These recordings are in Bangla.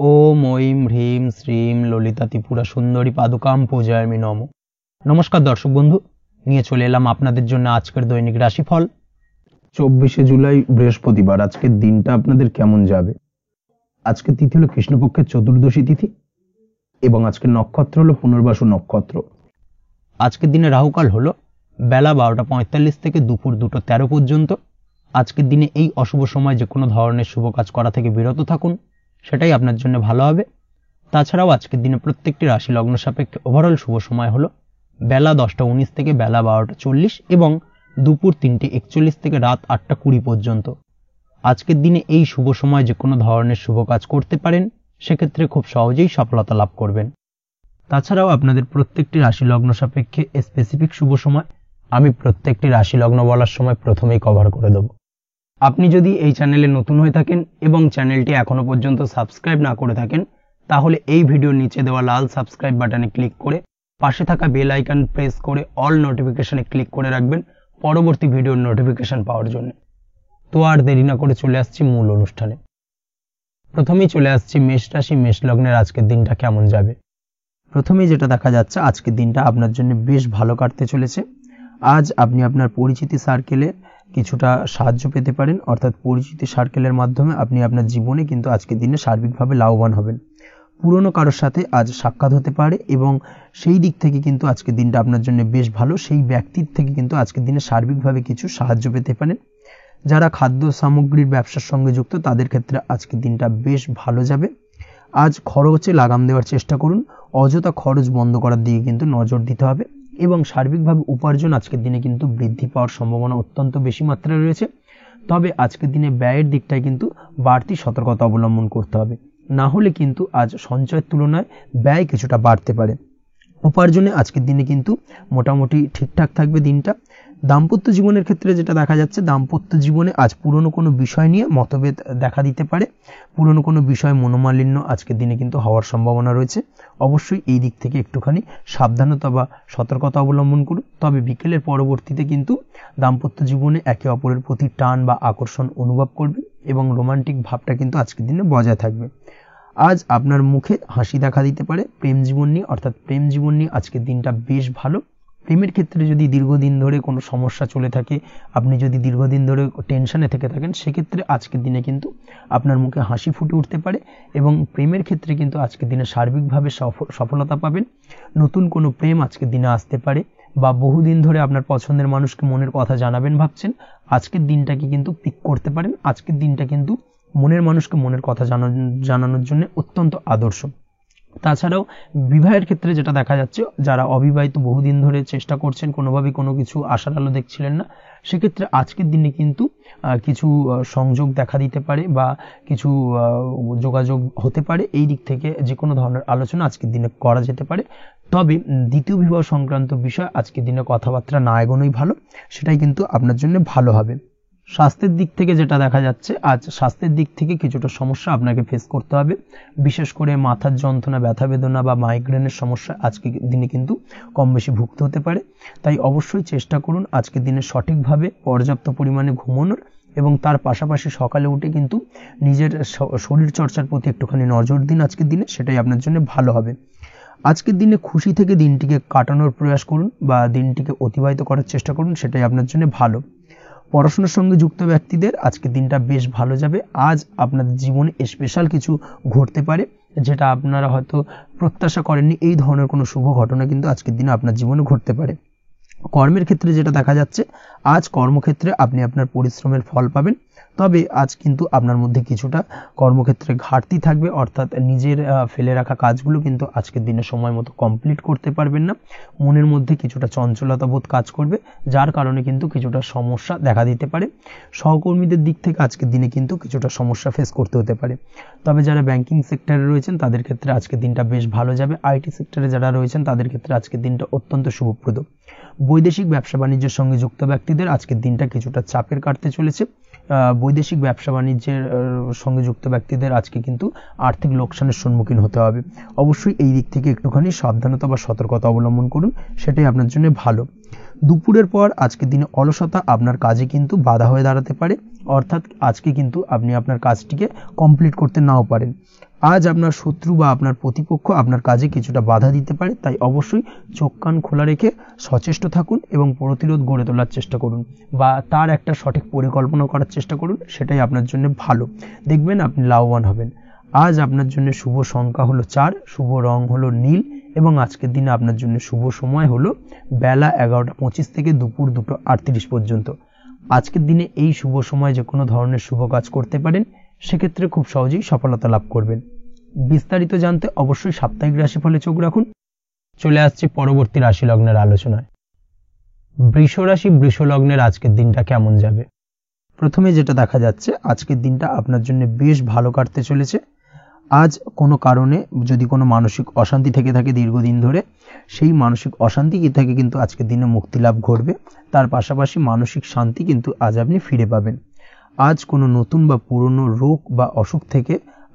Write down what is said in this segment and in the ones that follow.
ওম ঐম হ্রিম শ্রীম ললিতা ত্রিপুরা সুন্দরী পাদুকাম পূজায়ামি নমঃ। নমস্কার দর্শক বন্ধু, নিয়ে চলে এলাম আপনাদের জন্য আজকের দৈনিক রাশিফল 24শে জুলাই বৃহস্পতিবার। আজকের দিনটা আপনাদের কেমন যাবে? আজকের তিথি হলো কৃষ্ণপক্ষের চতুর্দশী তিথি এবং আজকের নক্ষত্র হলো পুনর্বাসু নক্ষত্র। আজকের দিনে রাহুকাল হলো বেলা 12টা 45 থেকে দুপুর 2টা 13 পর্যন্ত। আজকের দিনে এই অশুভ সময় যে কোনো ধরনের শুভ কাজ করা থেকে বিরত থাকুন, সেটাই আপনার জন্য ভালো হবে। তাছাড়াও আজকের দিনে প্রত্যেকটি রাশি লগ্ন সাপেক্ষে ওভারঅল শুভ সময় হলো বেলা 10টা 19 থেকে বেলা 12টা 40 এবং দুপুর 3টে 41 থেকে রাত 8টা 20 পর্যন্ত। আজকের দিনে এই শুভ সময় যে কোনো ধরনের শুভ কাজ করতে পারেন, সেক্ষেত্রে খুব সহজেই সফলতা লাভ করবেন। তাছাড়াও আপনাদের প্রত্যেকটি রাশি লগ্ন সাপেক্ষে স্পেসিফিক শুভ সময় আমি প্রত্যেকটি রাশি লগ্ন বলার সময় প্রথমেই কভার করে দেব। আপনি যদি এই চ্যানেলে নতুন হয়ে থাকেন এবং চ্যানেলটি এখনো পর্যন্ত সাবস্ক্রাইব না করে থাকেন, তাহলে এই ভিডিওর নিচে দেওয়া লাল সাবস্ক্রাইব বাটনে ক্লিক করে পাশে থাকা বেল আইকন প্রেস করে অল নোটিফিকেশনে ক্লিক করে রাখবেন পরবর্তী ভিডিওর নোটিফিকেশন পাওয়ার জন্য। তো আর দেরি না করে চলে আসছি মূল অনুষ্ঠানে। প্রথমেই চলে আসছি মেষ রাশি মেষ লগ্নের আজকের দিনটা কেমন যাবে। প্রথমেই যেটা দেখা যাচ্ছে, আজকের দিনটা আপনার জন্য বেশ ভালো কাটতে চলেছে। আজ আপনি আপনার পরিচিতি সার্কেলে কিছুটা সাহায্য পেতে পারেন, অর্থাৎ পরিচিতি সার্কেলের মাধ্যমে আপনি আপনার জীবনে কিন্তু আজকের দিনে সার্বিকভাবে লাভবান হবেন। পুরনো কারোর সাথে আজ সাক্ষাৎ হতে পারে এবং সেই দিক থেকে কিন্তু আজকের দিনটা আপনার জন্য বেশ ভালো। সেই ব্যক্তির থেকে কিন্তু আজকের দিনে সার্বিকভাবে কিছু সাহায্য পেতে পারেন। যারা খাদ্য সামগ্রীর ব্যবসার সঙ্গে যুক্ত, তাদের ক্ষেত্রে আজকের দিনটা বেশ ভালো যাবে। আজ খরচে লাগাম দেওয়ার চেষ্টা করুন, অযথা খরচ বন্ধ করার দিকে কিন্তু নজর দিতে হবে এবং সার্বিকভাবে উপার্জন আজকের দিনে কিন্তু বৃদ্ধি পাওয়ার সম্ভাবনা অত্যন্ত বেশি মাত্রায় রয়েছে। তবে আজকের দিনে ব্যয়ের দিকটায় কিন্তু বাড়তি সতর্কতা অবলম্বন করতে হবে, না হলে কিন্তু আজ সঞ্চয়ের তুলনায় ব্যয় কিছুটা বাড়তে পারে। উপার্জনে আজকের দিনে কিন্তু মোটামুটি ঠিকঠাক থাকবে দিনটা। দাম্পত্য জীবনের ক্ষেত্রে যেটা দেখা যাচ্ছে, দাম্পত্য জীবনে আজ পুরনো কোনো বিষয় নিয়ে মতভেদ দেখা দিতে পারে। পুরনো কোনো বিষয় মনোমালিন্য আজকের দিনে কিন্তু হওয়ার সম্ভাবনা রয়েছে। অবশ্যই এই দিক থেকে একটুখানি সাবধানতা বা সতর্কতা অবলম্বন করুন। তবে বিকেলের পরবর্তীতে কিন্তু দাম্পত্য জীবনে একে অপরের প্রতি টান বা আকর্ষণ অনুভব করবে এবং রোমান্টিক ভাবটা কিন্তু আজকের দিনে বজায় থাকবে। আজ আপনার মুখে হাসি দেখা দিতে পারে। প্রেম জীবন নিয়ে, অর্থাৎ প্রেম জীবন নিয়ে আজকের দিনটা বেশ ভালো। প্রেমের ক্ষেত্রে যদি দীর্ঘদিন ধরে কোনো সমস্যা চলে থাকে, আপনি যদি দীর্ঘদিন ধরে টেনশনে থেকে থাকেন, সেক্ষেত্রে আজকের দিনে কিন্তু আপনার মুখে হাসি ফুটে উঠতে পারে এবং প্রেমের ক্ষেত্রে কিন্তু আজকের দিনে সার্বিকভাবে সফলতা পাবেন। নতুন কোনো প্রেম আজকের দিনে আসতে পারে বা বহুদিন ধরে আপনার পছন্দের মানুষকে মনের কথা জানাবেন ভাবছেন, আজকের দিনটাকে কিন্তু পিক করতে পারেন। আজকের দিনটা কিন্তু মনের মানুষকে মনের কথা জানানোর জন্য অত্যন্ত আদর্শ। তাছাড়াও বিবাহের ক্ষেত্রে যেটা দেখা যাচ্ছে, যারা অবিবাহিত বহুদিন ধরে চেষ্টা করছেন, কোনোভাবে কোনো কিছু আশার আলো দেখছিলেন না, সেক্ষেত্রে আজকের দিনে কিন্তু কিছু সংযোগ দেখা দিতে পারে বা কিছু যোগাযোগ হতে পারে। এই দিক থেকে যে কোনো ধরনের আলোচনা আজকের দিনে করা যেতে পারে। তবে দ্বিতীয় বিবাহ সংক্রান্ত বিষয় আজকের দিনে কথাবার্তা না এগোনোই ভালো, সেটাই কিন্তু আপনার জন্য ভালো হবে। স্বাস্থ্যের দিক থেকে যেটা দেখা যাচ্ছে, আজ স্বাস্থ্যের দিক থেকে কিছুটা সমস্যা আপনাকে ফেস করতে হবে। বিশেষ করে মাথার যন্ত্রণা, ব্যথা বেদনা বা মাইগ্রেনের সমস্যা আজকের দিনে কিন্তু কম বেশি ভুগতে হতে পারে। তাই অবশ্যই চেষ্টা করুন আজকের দিনে সঠিকভাবে পর্যাপ্ত পরিমাণে ঘুমানোর এবং তার পাশাপাশি সকালে উঠে কিন্তু নিজের শরীর চর্চার প্রতি একটুখানি নজর দিন আজকের দিনে, সেটাই আপনার জন্য ভালো হবে। আজকের দিনে খুশি থেকে দিনটিকে কাটানোর প্রয়াস করুন বা দিনটিকে অতিবাহিত করার চেষ্টা করুন, সেটাই আপনার জন্য ভালো। পড়াশোনার সঙ্গে যুক্ত ব্যক্তিদের আজকের দিনটা বেশ ভালো যাবে। আজ আপনাদের জীবনে স্পেশাল কিছু ঘটতে পারে, যেটা আপনারা হয়তো প্রত্যাশা করেননি। এই ধরনের কোনো শুভ ঘটনা কিন্তু আজকের দিনে আপনার জীবনে ঘটতে পারে। কর্মের ক্ষেত্রে যেটা দেখা যাচ্ছে, আজ কর্মক্ষেত্রে আপনি আপনার পরিশ্রমের ফল পাবেন। তবে আজ কিন্তু আপনার মধ্যে কিছুটা কর্মক্ষেত্রে ঘাটতি থাকবে, অর্থাৎ নিজের ফেলে রাখা কাজগুলো কিন্তু আজকের দিনে সময় মতো কমপ্লিট করতে পারবেন না। মনের মধ্যে কিছুটা চঞ্চলতা বোধ কাজ করবে, যার কারণে কিন্তু কিছুটা সমস্যা দেখা দিতে পারে। সহকর্মীদের দিক থেকে আজকের দিনে কিন্তু কিছুটা সমস্যা ফেস করতে হতে পারে। তবে যারা ব্যাংকিং সেক্টরে রয়েছেন, তাদের ক্ষেত্রে আজকের দিনটা বেশ ভালো যাবে। আইটি সেক্টরে যারা রয়েছেন, তাদের ক্ষেত্রে আজকের দিনটা অত্যন্ত শুভপ্রদ। বৈদেশিক ব্যবসা বাণিজ্যের সঙ্গে যুক্ত ব্যক্তিদের আজকের দিনটা কিছুটা চাপের কাটতে চলেছে। বৈদেশিক ব্যবসা বাণিজ্যের সঙ্গে যুক্ত ব্যক্তিদের আজকে কিন্তু আর্থিক লোকসানের সম্মুখীন হতে হবে। অবশ্যই এই দিক থেকে একটুখানি সাবধানতা বা সতর্কতা অবলম্বন করুন, সেটাই আপনার জন্য ভালো। দুপুরের পর আজকের দিনে অলসতা আপনার কাজে কিন্তু বাধা হয়ে দাঁড়াতে পারে অর্থাৎ আজকে কিন্তু আপনি আপনার কাজটিকে কমপ্লিট করতে নাও পারেন। আজ আপনার শত্রু বা আপনার প্রতিপক্ষ আপনার কাজে কিছুটা বাধা দিতে পারে, তাই অবশ্যই চোখ কান খোলা রেখে সচেষ্ট থাকুন এবং প্রতিরোধ গড়ে তোলার চেষ্টা করুন বা তার একটা সঠিক পরিকল্পনা করার চেষ্টা করুন, সেটাই আপনার জন্য ভালো। দেখবেন আপনি লাভবান হবেন। আজ আপনার জন্য শুভ সংখ্যা হলো 4, শুভ রং হলো নীল এবং আজকের দিনে আপনার জন্য শুভ সময় হলো বেলা 11:25 থেকে দুপুর 2:38 পর্যন্ত। আজকের দিনে এই শুভ সময় যে কোনো ধরনের শুভ কাজ করতে পারেন, সেক্ষেত্রে খুব সহজেই সফলতা লাভ করবেন। বিস্তারিত জানতে অবশ্যই সাপ্তাহিক রাশিফলে চোখ রাখুন। চলে আসছে পরবর্তী রাশি লগ্নের আলোচনায়। বৃষ রাশি বৃষ লগ্নের আজকের দিনটা কেমন যাবে? প্রথমে যেটা দেখা যাচ্ছে, আজকের দিনটা আপনার জন্য বেশ ভালো কাটতে চলেছে। আজ কোনো কারণে যদি কোনো মানসিক অশান্তি থেকে থাকে দীর্ঘদিন ধরে, সেই মানসিক অশান্তি থেকে কিন্তু আজকের দিনে মুক্তি লাভ ঘটবে। তার পাশাপাশি মানসিক শান্তি কিন্তু আজ আপনি ফিরে পাবেন। আজ কোনো নতুন বা পুরনো রোগ বা অসুখ থেকে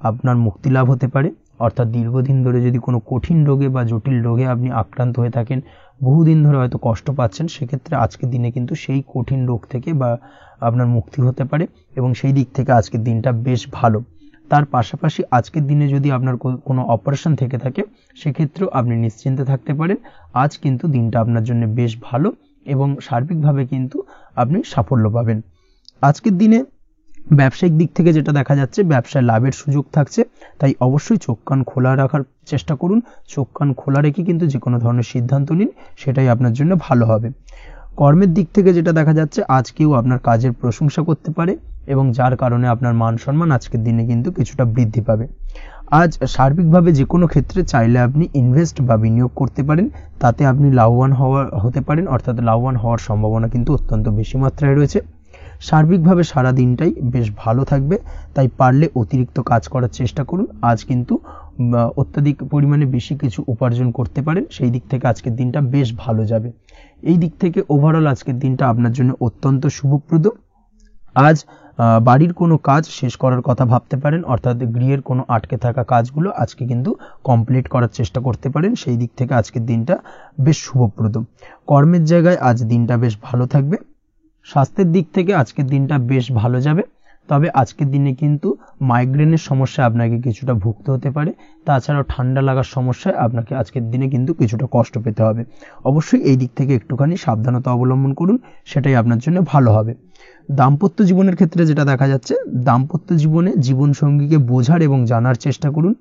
আপনার মুক্তি লাভ হতে পারে, অর্থাৎ দীর্ঘদিন ধরে যদি কোনো কঠিন রোগে বা জটিল রোগে আপনি আক্রান্ত হয়ে থাকেন, বহুদিন ধরে হয়তো কষ্ট পাচ্ছেন, সেক্ষেত্রে আজকের দিনে কিন্তু সেই কঠিন রোগ থেকে বা আপনার মুক্তি হতে পারে এবং সেই দিক থেকে আজকের দিনটা বেশ ভালো। তার পাশাপাশি আজকের দিনে যদি আপনার কোনো অপারেশন থেকে থাকে, সেক্ষেত্রেও আপনি নিশ্চিন্তে থাকতে পারেন। আজ কিন্তু দিনটা আপনার জন্য বেশ ভালো এবং সার্বিকভাবে কিন্তু আপনি সাফল্য পাবেন। আজকের দিনে ব্যবসায়িক দিক থেকে যেটা দেখা যাচ্ছে, ব্যবসায় লাভের সুযোগ থাকছে, তাই অবশ্যই চোখ কান খোলা রাখার চেষ্টা করুন। চোখ কান খোলা রেখে কিন্তু যে কোনো ধরনের সিদ্ধান্ত নিন, সেটাই আপনার জন্য ভালো হবে। কর্মের দিক থেকে যেটা দেখা যাচ্ছে, আজ কেউ আপনার কাজের প্রশংসা করতে পারে এবং যার কারণে আপনার মান সম্মান আজকের দিনে কিন্তু কিছুটা বৃদ্ধি পাবে। আজ সার্বিকভাবে যে কোনো ক্ষেত্রে চাইলে আপনি ইনভেস্ট বা বিনিয়োগ করতে পারেন, তাতে আপনি লাভবান হতে পারেন, অর্থাৎ লাভবান হওয়ার সম্ভাবনা কিন্তু অত্যন্ত বেশি মাত্রায় রয়েছে। সার্বিকভাবে সারা দিনটাই বেশ ভালো থাকবে, তাই পারলে অতিরিক্ত কাজ করার চেষ্টা করুন। আজ কিন্তু অত্যাধিক পরিমাণে বেশি কিছু উপার্জন করতে পারেন, সেই দিক থেকে আজকের দিনটা বেশ ভালো যাবে। এই দিক থেকে ওভারঅল আজকের দিনটা আপনার জন্য অত্যন্ত শুভপ্রদ। আজ বাড়ির কোনো কাজ শেষ করার কথা ভাবতে পারেন, অর্থাৎ গৃহের কোনো আটকে থাকা কাজগুলো আজকে কিন্তু কমপ্লিট করার চেষ্টা করতে পারেন, সেই দিক থেকে আজকের দিনটা বেশ শুভপ্রদ। কর্মের জায়গায় আজ দিনটা বেশ ভালো থাকবে। স্বাস্থ্যের দিক থেকে আজকের দিনটা বেশ ভালো যাবে, তবে আজকের দিনে কিন্তু মাইগ্রেনের সমস্যা আপনাকে কিছুটা ভুগতে হতে পারে। তাছাড়াও ঠান্ডা লাগার সমস্যায় আপনাকে আজকের দিনে কিন্তু কিছুটা কষ্ট পেতে হবে। অবশ্যই এই দিক থেকে একটুখানি সাবধানতা অবলম্বন করুন, সেটাই আপনার জন্য ভালো হবে। দাম্পত্য জীবনের ক্ষেত্রে যেটা দেখা যাচ্ছে, দাম্পত্য জীবনে জীবনসঙ্গীকে বোঝার এবং জানার চেষ্টা করুন।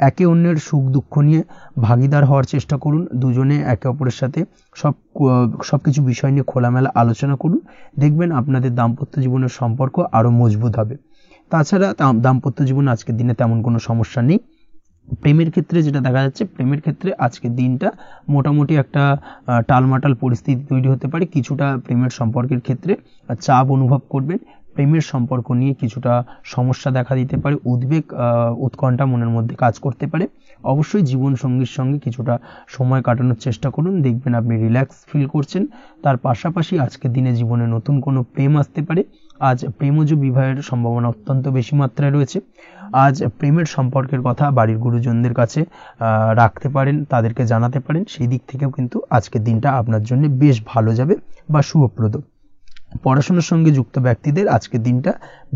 একে অন্যের সুখ দুঃখ নিয়ে ভাগিদার হওয়ার চেষ্টা করুন। দুজনে একে অপরের সাথে সবকিছু বিষয় নিয়ে খোলামেলা আলোচনা করুন। দেখবেন আপনাদের দাম্পত্য জীবনের সম্পর্ক আরো মজবুত হবে। তাছাড়া দাম্পত্য জীবনে আজকের দিনে তেমন কোনো সমস্যা নেই। প্রেমের ক্ষেত্রে যেটা দেখা যাচ্ছে, প্রেমের ক্ষেত্রে আজকের দিনটা মোটামুটি একটা টালমাটাল পরিস্থিতি তৈরি হতে পারে। কিছুটা প্রেমের সম্পর্কের ক্ষেত্রে চাপ অনুভব করবেন। প্রেমের সম্পর্ক নিয়ে কিছুটা সমস্যা দেখা দিতে পারে, উদ্বেগ উৎকণ্ঠা মনের মধ্যে কাজ করতে পারে। অবশ্যই জীবন সঙ্গীর সঙ্গে কিছুটা সময় কাটানোর চেষ্টা করুন, দেখবেন আপনি রিল্যাক্স ফিল করছেন। তার পাশাপাশি আজকের দিনে জীবনে নতুন কোনো প্রেম আসতে পারে। আজ প্রেমজ বিবাহের সম্ভাবনা অত্যন্ত বেশি মাত্রায় রয়েছে। আজ প্রেমের সম্পর্কের কথা বাড়ির গুরুজনদের কাছে রাখতে পারেন, তাদেরকে জানাতে পারেন। সেই দিক থেকেও কিন্তু আজকের দিনটা আপনার জন্য বেশ ভালো যাবে বা শুভপ্রদ। পড়াশোনার সঙ্গে যুক্ত ব্যক্তিদের আজকের দিনটা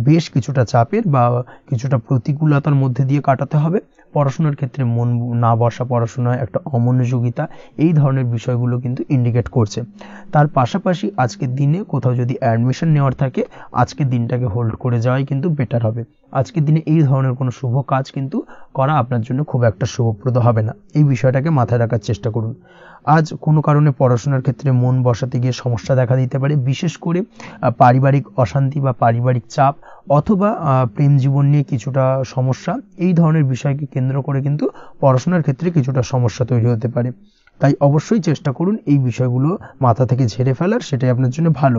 বেশ কিছুটা চাপের বা কিছুটা প্রতিকূলতার মধ্যে দিয়ে কাটাতে হবে। পড়াশোনার ক্ষেত্রে মন না বসা, পড়াশোনায় একটা অমনোযোগিতা, এই ধরনের বিষয়গুলো কিন্তু ইন্ডিকেট করছে। তার পাশাপাশি আজকের দিনে কোথাও যদি অ্যাডমিশন নেওয়ার থাকে, আজকের দিনটাকে হোল্ড করে যাওয়াই কিন্তু বেটার হবে। আজকের দিনে এই ধরনের কোনো শুভ কাজ কিন্তু করা আপনার জন্য খুব একটা শুভপ্রদ হবে না, এই বিষয়টাকে মাথায় রাখার চেষ্টা করুন। আজ কোনো কারণে পড়াশোনার ক্ষেত্রে মন বসাতে গিয়ে সমস্যা দেখা দিতে পারে, বিশেষ করে পারিবারিক অশান্তি বা পারিবারিক চাপ অথবা প্রেম জীবন নিয়ে কিছুটা সমস্যা, এই ধরনের বিষয়কে কেন্দ্র করে কিন্তু পড়াশোনার ক্ষেত্রে কিছুটা সমস্যা তৈরি হতে পারে। তাই অবশ্যই চেষ্টা করুন এই বিষয়গুলো মাথা থেকে ঝেড়ে ফেলার, সেটাই আপনার জন্য ভালো।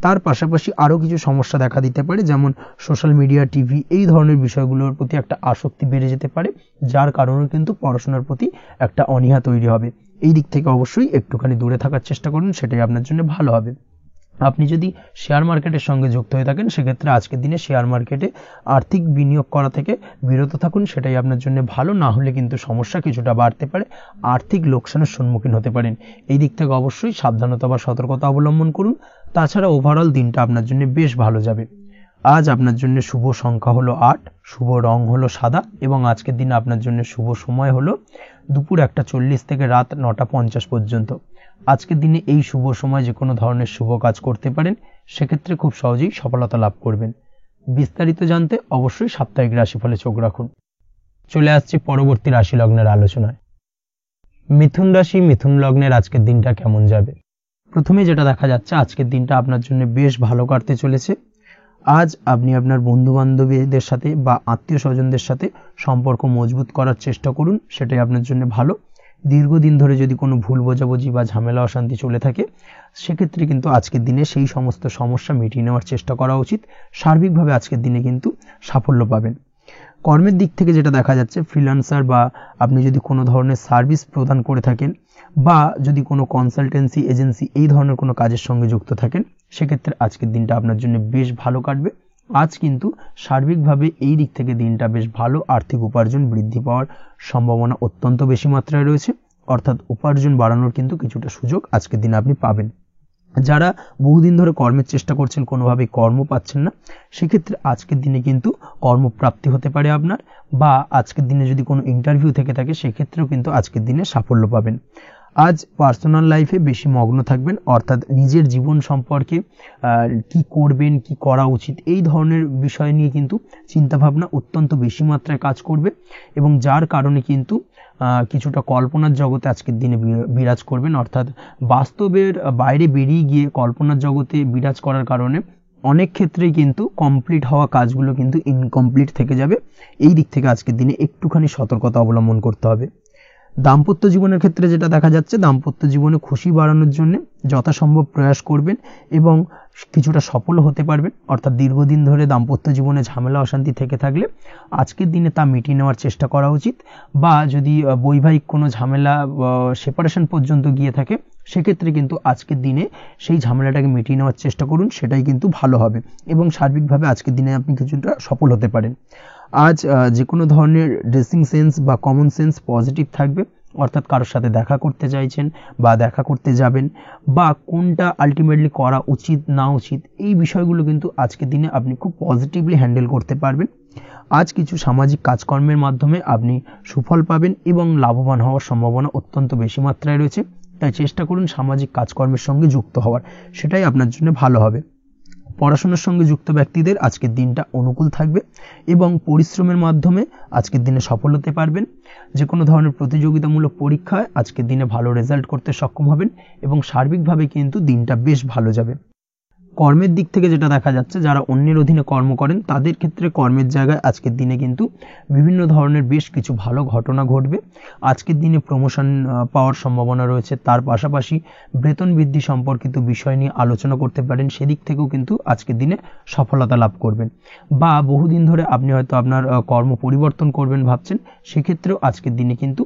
তার পাশাপাশি আরও কিছু সমস্যা দেখা দিতে পারে, যেমন সোশ্যাল মিডিয়া, টিভি, এই ধরনের বিষয়গুলোর প্রতি একটা আসক্তি বেড়ে যেতে পারে, যার কারণে কিন্তু পড়াশোনার প্রতি একটা অনীহা তৈরি হবে। এই দিক থেকে অবশ্যই একটুখানি দূরে থাকার চেষ্টা করুন, সেটাই আপনার জন্য ভালো হবে। আপনি যদি শেয়ার মার্কেটের সঙ্গে যুক্ত হয়ে থাকেন, সেক্ষেত্রে আজকের দিনে শেয়ার মার্কেটে আর্থিক বিনিয়োগ করা থেকে বিরত থাকুন, সেটাই আপনার জন্য ভালো। না হলে কিন্তু সমস্যা কিছুটা বাড়তে পারে, আর্থিক লোকসানের সম্মুখীন হতে পারেন। এই দিক থেকে অবশ্যই সাবধানতা বা সতর্কতা অবলম্বন করুন। তাছাড়া ওভারঅল দিনটা আপনার জন্য বেশ ভালো যাবে। আজ আপনার জন্য শুভ সংখ্যা হলো 8, শুভ রং হলো সাদা এবং আজকের দিনে আপনার জন্য শুভ সময় হলো দুপুর 1:40 থেকে রাত 9:50 পর্যন্ত। আজকের দিনে এই শুভ সময় যে কোনো ধরনের শুভ কাজ করতে পারেন, সেক্ষেত্রে খুব সহজেই সফলতা লাভ করবেন। বিস্তারিত জানতে অবশ্যই সাপ্তাহিক রাশিফলে চোখ রাখুন। চলে আসছি পরবর্তী রাশি লগ্নের আলোচনায়। মিথুন রাশি, মিথুন লগ্নের আজকের দিনটা কেমন যাবে? প্রথমে যেটা দেখা যাচ্ছে, আজকের দিনটা আপনার জন্য বেশ ভালো কাটতে চলেছে। আজ আপনি আপনার বন্ধু বান্ধবীদের সাথে বা আত্মীয় স্বজনদের সাথে সম্পর্ক মজবুত করার চেষ্টা করুন, সেটাই আপনার জন্য ভালো। দীর্ঘদিন ধরে যদি কোনো ভুল বোঝাবুঝি বা ঝামেলা অশান্তি চলে থাকে, সেক্ষেত্রে কিন্তু আজকের দিনে সেই সমস্ত সমস্যা মিটিয়ে নেওয়ার চেষ্টা করা উচিত। সার্বিকভাবে আজকের দিনে কিন্তু সাফল্য পাবেন। কর্মের দিক থেকে যেটা দেখা যাচ্ছে, ফ্রিল্যান্সার বা আপনি যদি কোনো ধরনের সার্ভিস প্রদান করে থাকেন বা যদি কোনো কনসালটেন্সি এজেন্সি এই ধরনের কোনো কাজের সঙ্গে যুক্ত থাকেন, সেক্ষেত্রে আজকের দিনটা আপনার জন্য বেশ ভালো কাটবে। আজ কিন্তু সার্বিকভাবে এই দিক থেকে দিনটা বেশ ভালো। আর্থিক উপার্জন বৃদ্ধি পাওয়ার সম্ভাবনা অত্যন্ত বেশি মাত্রায় রয়েছে, অর্থাৎ উপার্জন বাড়ানোর কিন্তু কিছুটা সুযোগ আজকের দিনে আপনি পাবেন। যারা বহুদিন ধরে কর্মের চেষ্টা করছেন, কোনোভাবেই কর্ম পাচ্ছেন না, সেক্ষেত্রে আজকের দিনে কিন্তু কর্মপ্রাপ্তি হতে পারে আপনার, বা আজকের দিনে যদি কোনো ইন্টারভিউ থেকে থাকে, সেক্ষেত্রেও কিন্তু আজকের দিনে সাফল্য পাবেন। আজ পার্সোনাল লাইফে বেশি মগ্ন থাকবেন, অর্থাৎ নিজের জীবন সম্পর্কে কি করবেন, কি করা উচিত, এই ধরনের বিষয় নিয়ে কিন্তু চিন্তাভাবনা অত্যন্ত বেশি মাত্রায় কাজ করবে এবং যার কারণে কিন্তু কিছুটা কল্পনার জগতে আজকের দিনে বিরাজ করবেন, অর্থাৎ বাস্তবের বাইরে বেরিয়ে গিয়ে কল্পনার জগতে বিরাজ করার কারণে অনেক ক্ষেত্রেই কিন্তু কমপ্লিট হওয়া কাজগুলো কিন্তু ইনকমপ্লিট থেকে যাবে। এই দিক থেকে আজকের দিনে একটুখানি সতর্কতা অবলম্বন করতে হবে। দাম্পত্য জীবনের ক্ষেত্রে যেটা দেখা যাচ্ছে, দাম্পত্য জীবনে খুশি বাড়ানোর জন্য যথাসম্ভব প্রয়াস করবেন এবং কিছুটা সফল হতে পারবেন। অর্থাৎ দীর্ঘদিন ধরে দাম্পত্য জীবনে ঝামেলা অশান্তি থেকে থাকলে আজকের দিনে তা মিটিয়ে নেওয়ার চেষ্টা করা উচিত, বা যদি বৈবাহিক কোনো ঝামেলা সেপারেশন পর্যন্ত গিয়ে থাকে, সেক্ষেত্রে কিন্তু আজকের দিনে সেই ঝামেলাটাকে মিটিয়ে নেওয়ার চেষ্টা করুন, সেটাই কিন্তু ভালো হবে এবং সার্বিকভাবে আজকের দিনে আপনি কিছুটা সফল হতে পারেন। আজ যে কোনো ধরনের ড্রেসিং সেন্স বা কমন সেন্স পজিটিভ থাকবে, অর্থাৎ কারোর সাথে দেখা করতে চাইছেন বা দেখা করতে যাবেন, বা কোনটা আলটিমেটলি করা উচিত না উচিত, এই বিষয়গুলো কিন্তু আজকের দিনে আপনি খুব পজিটিভলি হ্যান্ডেল করতে পারবেন। আজ কিছু সামাজিক কাজকর্মের মাধ্যমে আপনি সুফল পাবেন এবং লাভবান হওয়ার সম্ভাবনা অত্যন্ত বেশি মাত্রায় রয়েছে, তাই চেষ্টা করুন সামাজিক কাজকর্মের সঙ্গে যুক্ত হওয়ার, সেটাই আপনার জন্য ভালো হবে। পড়াশোনার সঙ্গে যুক্ত ব্যক্তিদের আজকের দিনটা অনুকূল থাকবে এবং পরিশ্রমের মাধ্যমে আজকের দিনে সফল হতে পারবেন। যে কোনো ধরনের প্রতিযোগিতামূলক পরীক্ষায় আজকের দিনে ভালো রেজাল্ট করতে সক্ষম হবেন এবং সার্বিকভাবে কিন্তু দিনটা বেশ ভালো যাবে। কর্মের দিক থেকে যেটা দেখা যাচ্ছে, যারা অন্যের অধীনে কর্ম করেন তাদের ক্ষেত্রে কর্মের জায়গায় আজকের দিনে কিন্তু বিভিন্ন ধরনের বেশ কিছু ভালো ঘটনা ঘটবে। আজকের দিনে প্রমোশন পাওয়ার সম্ভাবনা রয়েছে, তার পাশাপাশি বেতন বৃদ্ধি সম্পর্কিত বিষয় নিয়ে আলোচনা করতে পারেন, সেদিক থেকেও কিন্তু আজকের দিনে সফলতা লাভ করবেন। বা বহুদিন ধরে আপনি হয়তো আপনার কর্ম পরিবর্তন করবেন ভাবছেন, সেক্ষেত্রেও আজকের দিনে কিন্তু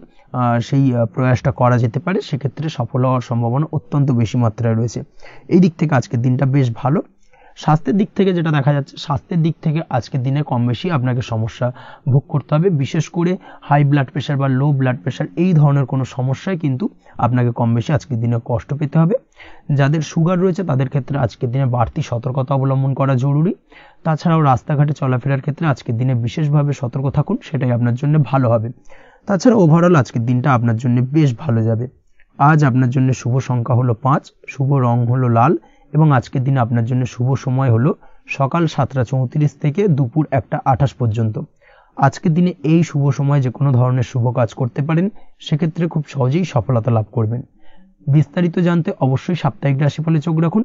সেই প্রয়াসটা করা যেতে পারে, সেক্ষেত্রে সফল হওয়ার সম্ভাবনা অত্যন্ত বেশি মাত্রায় রয়েছে। এই দিক থেকে আজকের দিনটা বেশ ভালো। স্বাস্থ্যের দিক থেকে যেটা দেখা যাচ্ছে, স্বাস্থ্যের দিক থেকে আজকের দিনে কম বেশি আপনাকে সমস্যা ভোগ করতে হবে, বিশেষ করে হাই ব্লাড প্রেশার বা লো ব্লাড প্রেশার এই ধরনের কোনো সমস্যায় কিন্তু আপনাকে কম বেশি আজকের দিনে কষ্ট পেতে হবে। যাদের সুগার রয়েছে তাদের ক্ষেত্রে আজকের দিনে বাড়তি সতর্কতা অবলম্বন করা জরুরি। তাছাড়াও রাস্তাঘাটে চলাফেরার ক্ষেত্রে আজকের দিনে বিশেষভাবে সতর্ক থাকুন, সেটাই আপনার জন্য ভালো হবে। তাছাড়া ওভারঅল আজকের দিনটা আপনার জন্য বেশ ভালো যাবে। আজ আপনার জন্য শুভ সংখ্যা হলো 5, শুভ রং হলো লাল এবং আজকের দিনে আপনার জন্য শুভ সময় হলো সকাল 7:34 থেকে দুপুর 1:28 পর্যন্ত। আজকের দিনে এই শুভ সময় যে কোনো ধরনের শুভ কাজ করতে পারেন, সেক্ষেত্রে খুব সহজেই সফলতা লাভ করবেন। বিস্তারিত জানতে অবশ্যই সাপ্তাহিক রাশিফলে চোখ রাখুন।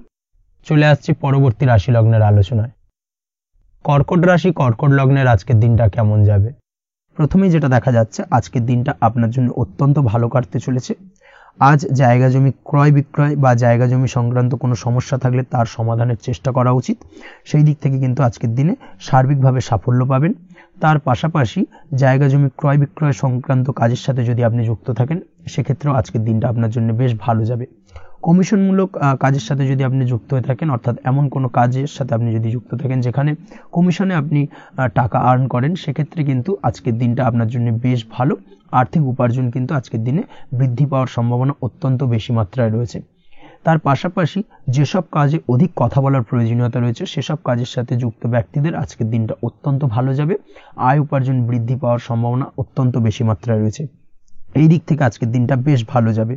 চলে আসছে পরবর্তী রাশি লগ্নের আলোচনায়। কর্কট রাশি, কর্কট লগ্নের আজকের দিনটা কেমন যাবে? প্রথমেই যেটা দেখা যাচ্ছে, আজকের দিনটা আপনার জন্য অত্যন্ত ভালো কাটতে চলেছে। আজ জায়গা জমি ক্রয় বিক্রয় বা জায়গা জমি সংক্রান্ত কোনো সমস্যা থাকলে তার সমাধানের চেষ্টা করা উচিত, সেই দিক থেকে কিন্তু আজকের দিনে সার্বিকভাবে সাফল্য পাবেন। তার পাশাপাশি জায়গা জমি ক্রয় বিক্রয় সংক্রান্ত কাজের সাথে যদি আপনি যুক্ত থাকেন, সেক্ষেত্রেও আজকের দিনটা আপনার জন্য বেশ ভালো যাবে। কমিশনমূলক কাজের সাথে যদি আপনি যুক্ত হয়ে থাকেন, অর্থাৎ এমন কোনো কাজের সাথে আপনি যদি যুক্ত থাকেন যেখানে কমিশনে আপনি টাকা আর্ন করেন, সেক্ষেত্রে কিন্তু আজকের দিনটা আপনার জন্য বেশ ভালো। আর্থিক উপার্জন কিন্তু আজকের দিনে বৃদ্ধি পাওয়ার সম্ভাবনা অত্যন্ত বেশি মাত্রায় রয়েছে। তার পাশাপাশি যেসব কাজে অধিক কথা বলার প্রয়োজনীয়তা রয়েছে সেসব কাজের সাথে যুক্ত ব্যক্তিদের আজকের দিনটা অত্যন্ত ভালো যাবে। আয় উপার্জন বৃদ্ধি পাওয়ার সম্ভাবনা অত্যন্ত বেশি মাত্রায় রয়েছে। এই দিক থেকে আজকের দিনটা বেশ ভালো যাবে।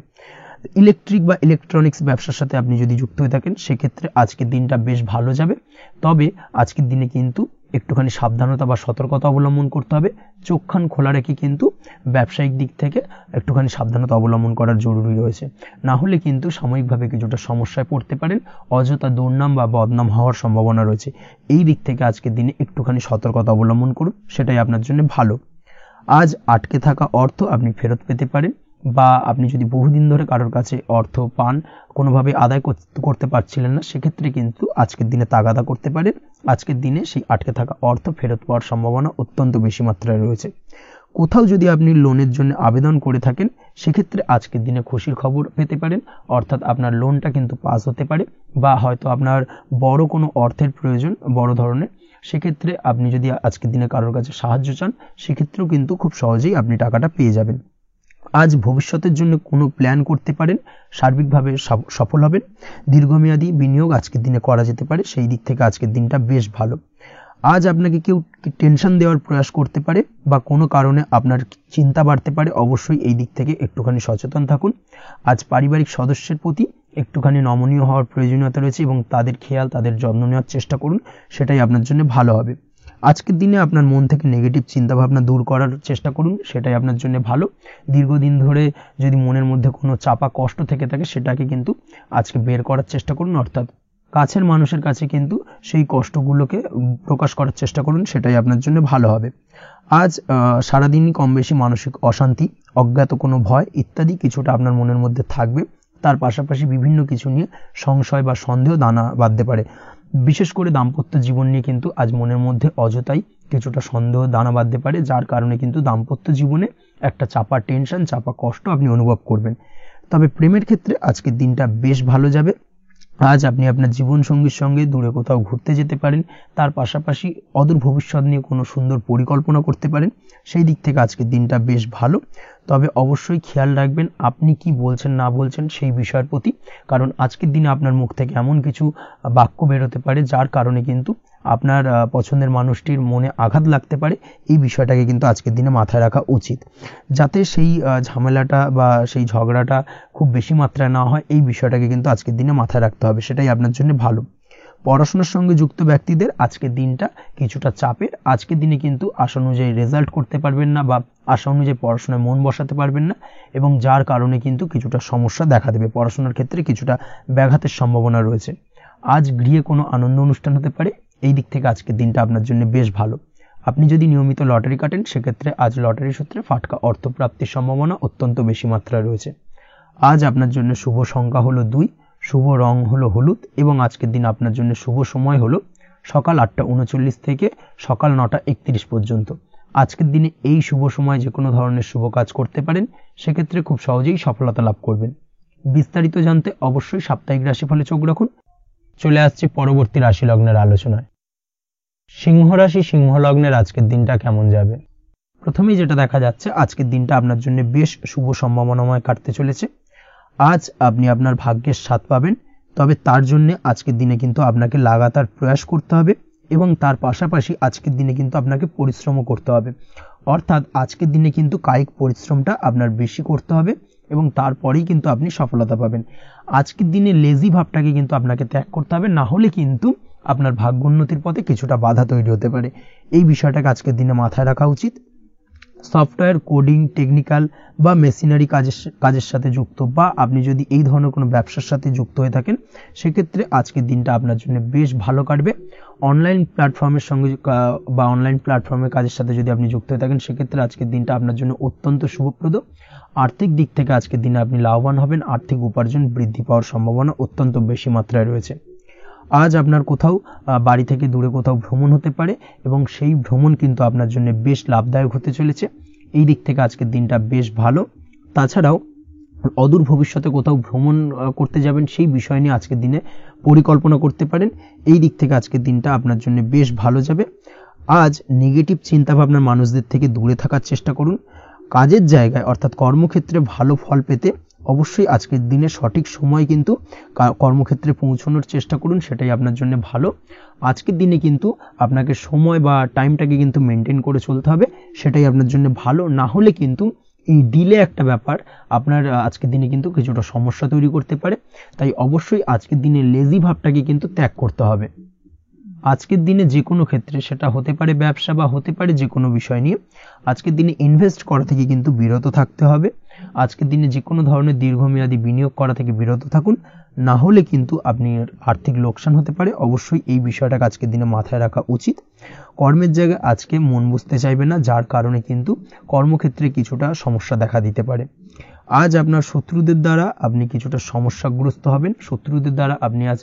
ইলেকট্রিক বা ইলেকট্রনিক্স ব্যবসার সাথে আপনি যদি যুক্ত হয়ে থাকেন সেক্ষেত্রে আজকের দিনটা বেশ ভালো যাবে। তবে আজকের দিনে কিন্তু একটুখানি সাবধানতা বা সতর্কতা অবলম্বন করতে হবে। চোখ কান খোলা রেখে কিন্তু ব্যবসায়িক দিক থেকে একটুখানি সাবধানতা অবলম্বন করার জরুরি রয়েছে, না হলে কিন্তু সাময়িকভাবে কিছুটা সমস্যায় পড়তে পারেন, অযথা দুর্নাম বা বদনাম হওয়ার সম্ভাবনা রয়েছে। এই দিক থেকে আজকের দিনে একটুখানি সতর্কতা অবলম্বন করুন, সেটাই আপনার জন্য ভালো। আজ আটকে থাকা অর্থ আপনি ফেরত পেতে পারেন, বা আপনি যদি বহুদিন ধরে কারোর কাছে অর্থ পান, কোনোভাবে আদায় করতে পারছিলেন না, সেক্ষেত্রে কিন্তু আজকের দিনে তাগাদা করতে পারেন। আজকের দিনে সেই আটকে থাকা অর্থ ফেরত পাওয়ার সম্ভাবনা অত্যন্ত বেশি মাত্রায় রয়েছে। কোথাও যদি আপনি লোনের জন্য আবেদন করে থাকেন সেক্ষেত্রে আজকের দিনে খুশির খবর পেতে পারেন, অর্থাৎ আপনার লোনটা কিন্তু পাস হতে পারে, বা হয়তো আপনার বড় কোনো অর্থের প্রয়োজন বড় ধরনের, সেক্ষেত্রে আপনি যদি আজকের দিনে কারোর কাছে সাহায্য চান সেক্ষেত্রেও কিন্তু খুব সহজেই আপনি টাকাটা পেয়ে যাবেন। আজ ভবিষ্যতের জন্য কোনো প্ল্যান করতে পারেন, সার্বিকভাবে সফল হবেন। দীর্ঘমেয়াদী বিনিয়োগ আজকের দিনে করা যেতে পারে, সেই দিক থেকে আজকের দিনটা বেশ ভালো। আজ আপনাকে কেউ টেনশন দেওয়ার প্রয়াস করতে পারে বা কোনো কারণে আপনার চিন্তা বাড়তে পারে, অবশ্যই এই দিক থেকে একটুখানি সচেতন থাকুন। আজ পারিবারিক সদস্যের প্রতি একটুখানি নমনীয় হওয়ার প্রয়োজনীয়তা রয়েছে এবং তাদের খেয়াল তাদের যত্ন নেওয়ার চেষ্টা করুন, সেটাই আপনার জন্য ভালো হবে। আজকের দিনে আপনার মন থেকে নেগেটিভ চিন্তাভাবনা দূর করার চেষ্টা করুন, সেটাই আপনার জন্য ভালো। দীর্ঘদিন ধরে যদি মনের মধ্যে কোনো চাপা কষ্ট থেকে থাকে সেটাকে কিন্তু আজকে বের করার চেষ্টা করুন, অর্থাৎ কাছের মানুষের কাছে কিন্তু সেই কষ্টগুলোকে প্রকাশ করার চেষ্টা করুন, সেটাই আপনার জন্য ভালো হবে। আজ সারাদিনই কম বেশি মানসিক অশান্তি, অজ্ঞাত কোনো ভয় ইত্যাদি কিছুটা আপনার মনের মধ্যে থাকবে। তার পাশাপাশি বিভিন্ন কিছু নিয়ে সংশয় বা সন্দেহ দানা বাঁধতে পারে। বিশেষ করে দাম্পত্য জীবন নিয়ে কিন্তু আজ মনের মধ্যে অযথাই কিছুটা সন্দেহ দানা বাঁধতে পারে, যার কারণে কিন্তু দাম্পত্য জীবনে একটা চাপা টেনশন, চাপা কষ্ট আপনি অনুভব করবেন। তবে প্রেমের ক্ষেত্রে আজকের দিনটা বেশ ভালো যাবে। আজ আপনি আপনার জীবনসঙ্গীর সঙ্গে দূরে কোথাও ঘুরতে যেতে পারেন, তার পাশাপাশি অদূর ভবিষ্যৎ নিয়ে কোনো সুন্দর পরিকল্পনা করতে পারেন, সেই দিক থেকে আজকের দিনটা বেশ ভালো। তবে অবশ্যই খেয়াল রাখবেন আপনি কি বলছেন না বলছেন সেই বিষয়ের প্রতি, কারণ আজকের দিনে আপনার মুখ থেকে এমন কিছু বাক্য বেরোতে পারে যার কারণে কিন্তু আপনার পছন্দের মানুষটির মনে আঘাত লাগতে পারে। এই বিষয়টাকে কিন্তু আজকের দিনে মাথায় রাখা উচিত, যাতে সেই ঝামেলাটা বা সেই ঝগড়াটা খুব বেশি মাত্রায় না হয়। এই বিষয়টাকে কিন্তু আজকের দিনে মাথায় রাখতে হবে, সেটাই আপনার জন্য ভালো। পড়াশোনার সঙ্গে যুক্ত ব্যক্তিদের আজকের দিনটা কিছুটা চাপের। আজকের দিনে কিন্তু আশা অনুযায়ী রেজাল্ট করতে পারবেন না বা আশা অনুযায়ী পড়াশোনায় মন বসাতে পারবেন না, এবং যার কারণে কিন্তু কিছুটা সমস্যা দেখা দেবে, পড়াশোনার ক্ষেত্রে কিছুটা ব্যাঘাতের সম্ভাবনা রয়েছে। আজ গৃহে কোনো আনন্দ অনুষ্ঠান হতে পারে, এই দিক থেকে আজকের দিনটা আপনার জন্য বেশ ভালো। আপনি যদি নিয়মিত লটারি কাটেন সেক্ষেত্রে আজ লটারি সূত্রে ফাটকা অর্থপ্রাপ্তির সম্ভাবনা অত্যন্ত বেশি মাত্রায় রয়েছে। আজ আপনার জন্য শুভ সংখ্যা হলো 2, শুভ রং হলো হলুদ, এবং আজকের দিন আপনার জন্য শুভ সময় হলো সকাল 8:39 থেকে সকাল 9:31 পর্যন্ত। আজকের দিনে এই শুভ সময় যে কোনো ধরনের শুভ কাজ করতে পারেন, সেক্ষেত্রে খুব সহজেই সফলতা লাভ করবেন। বিস্তারিত জানতে অবশ্যই সাপ্তাহিক রাশিফলে চোখ রাখুন। চলে আসছে পরবর্তী রাশি লগ্নের আলোচনায়। সিংহ রাশি, সিংহ লগ্নের আজকের দিনটা কেমন যাবে? প্রথমেই যেটা দেখা যাচ্ছে আজকের দিনটা আপনার জন্য বেশ শুভ সম্ভাবনাময় কাটতে চলেছে। আজ আপনি আপনার ভাগ্যের স্বাদ পাবেন, তবে তার জন্য আজকের দিনে কিন্তু আপনাকে লাগাতার প্রয়াস করতে হবে এবং তার পাশাপাশি আজকের দিনে কিন্তু আপনাকে পরিশ্রমও করতে হবে। অর্থাৎ আজকের দিনে কিন্তু কায়িক পরিশ্রমটা আপনার বেশি করতে হবে এবং তারপরেই কিন্তু আপনি সফলতা পাবেন। আজকের দিনে লেজি ভাবটাকে কিন্তু আপনাকে ত্যাগ করতে হবে, না হলে কিন্তু আপনার ভাগ্যোন্নতির পথে কিছুটা বাধা তৈরি হতে পারে। এই বিষয়টাকে আজকের দিনে মাথায় রাখা উচিত। সফটওয়্যার, কোডিং, টেকনিক্যাল বা মেশিনারি কাজের সাথে যুক্ত, বা আপনি যদি এই ধরনের কোনো ব্যবসার সাথে যুক্ত হয়ে থাকেন সেক্ষেত্রে আজকের দিনটা আপনার জন্য বেশ ভালো কাটবে। অনলাইন প্ল্যাটফর্মের সঙ্গে বা অনলাইন প্ল্যাটফর্মের কাজের সাথে যদি আপনি যুক্ত হয়ে থাকেন সেক্ষেত্রে আজকের দিনটা আপনার জন্য অত্যন্ত শুভপ্রদ। আর্থিক দিক থেকে আজকের দিনে আপনি লাভবান হবেন, আর্থিক উপার্জন বৃদ্ধি পাওয়ার সম্ভাবনা অত্যন্ত বেশি মাত্রায় রয়েছে। আজ আপনার কোথাও বাড়ি থেকে দূরে কোথাও ভ্রমণ হতে পারে এবং সেই ভ্রমণ কিন্তু আপনার জন্য বেশ লাভদায়ক হতে চলেছে। এই দিক থেকে আজকের দিনটা বেশ ভালো। তাছাড়াও অদূর ভবিষ্যতে কোথাও ভ্রমণ করতে যাবেন সেই বিষয় নিয়ে আজকের দিনে পরিকল্পনা করতে পারেন। এই দিক থেকে আজকের দিনটা আপনার জন্য বেশ ভালো যাবে। আজ নেগেটিভ চিন্তাভাবনার মানুষদের থেকে দূরে থাকার চেষ্টা করুন। কাজের জায়গায় অর্থাৎ কর্মক্ষেত্রে ভালো ফল পেতে অবশ্যই আজকের দিনে সঠিক সময় কিন্তু কর্মক্ষেত্রে পৌঁছানোর চেষ্টা করুন, সেটাই আপনার জন্য ভালো। আজকের দিনে কিন্তু আপনাকে সময় বা টাইমটাকে কিন্তু মেনটেন করে চলতে হবে, সেটাই আপনার জন্য ভালো। না হলে কিন্তু এই ডিলে একটা ব্যাপার আপনার আজকের দিনে কিন্তু কিছুটা সমস্যা তৈরি করতে পারে। তাই অবশ্যই আজকের দিনে লেজি ভাবটাকে কিন্তু ত্যাগ করতে হবে। আজকের দিনে যে কোনো ক্ষেত্রে, সেটা হতে পারে ব্যবসা বা হতে পারে যে কোনো বিষয় নিয়ে, আজকের দিনে ইনভেস্ট করা থেকে কিন্তু বিরত থাকতে হবে। আজকের দিনে যে কোনো ধরনের দীর্ঘমেয়াদী বিনিয়োগ করা থেকে বিরত থাকুন, না হলে কিন্তু আপনি আর্থিক লোকসান হতে পারে। অবশ্যই এই বিষয়টাকে আজকের দিনে মাথায় রাখা উচিত। কর্মের জায়গায় আজকে মন বসতে চাইবে না, যার কারণে কিন্তু কর্মক্ষেত্রে কিছুটা সমস্যা দেখা দিতে পারে। আজ আপনার শত্রুদের দ্বারা আপনি কিছুটা সমস্যাগ্রস্ত হবেন। শত্রুদের দ্বারা আপনি আজ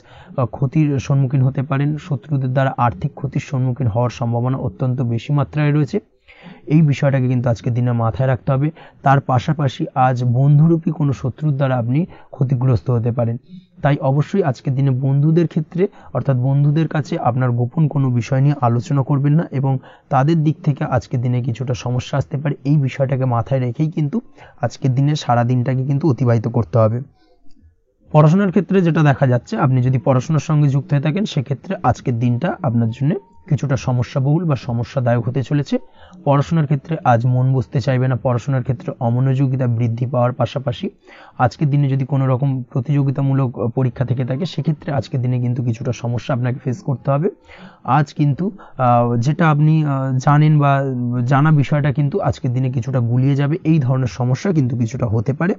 ক্ষতির সম্মুখীন হতে পারেন। শত্রুদের দ্বারা আর্থিক ক্ষতির সম্মুখীন হওয়ার সম্ভাবনা অত্যন্ত বেশি মাত্রায় রয়েছে। এই বিষয়টাকে কিন্তু আজকের দিনে মাথায় রাখতে হবে। তার পাশাপাশি আজ বন্ধুরূপী কোনো শত্রুর দ্বারা আপনি ক্ষতিগ্রস্ত হতে পারেন। তাই অবশ্যই আজকের দিনে বন্ধুদের ক্ষেত্রে, অর্থাৎ বন্ধুদের কাছে আপনার গোপন কোনো বিষয় নিয়ে আলোচনা করবেন না, এবং তাদের দিক থেকে আজকের দিনে কিছুটা সমস্যা আসতে পারে। এই বিষয়টাকে মাথায় রেখেই কিন্তু আজকের দিনে সারা দিনটাকে কিন্তু অতিবাহিত করতে হবে। পড়াশোনার ক্ষেত্রে যেটা দেখা যাচ্ছে, আপনি যদি পড়াশোনার সঙ্গে যুক্ত হয়ে থাকেন, সেক্ষেত্রে আজকের দিনটা আপনার জন্য কিছুটা সমস্যাবহুল বা সমস্যাদায়ক হতে চলেছে। পড়াশোনার ক্ষেত্রে আজ মন বসতে চাইবে না। পড়াশোনার ক্ষেত্রে অমনোযোগিতা বৃদ্ধি পাওয়ার পাশাপাশি আজকের দিনে যদি কোনো রকম প্রতিযোগিতামূলক পরীক্ষা থেকে থাকে, সেক্ষেত্রে আজকের দিনে কিন্তু কিছুটা সমস্যা আপনাকে ফেস করতে হবে। আজ কিন্তু যেটা আপনি জানেন বা জানা বিষয়টা কিন্তু আজকের দিনে কিছুটা গুলিয়ে যাবে। এই ধরনের সমস্যা কিন্তু কিছুটা হতে পারে।